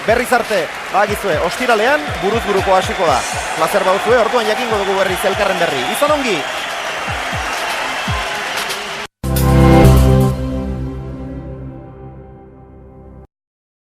berriz arte, bagizue, ostiralean buruz buruko hasiko da. Plazer bauzue, orduan jakingo dugu berriz elkarren berri. Izan ongi!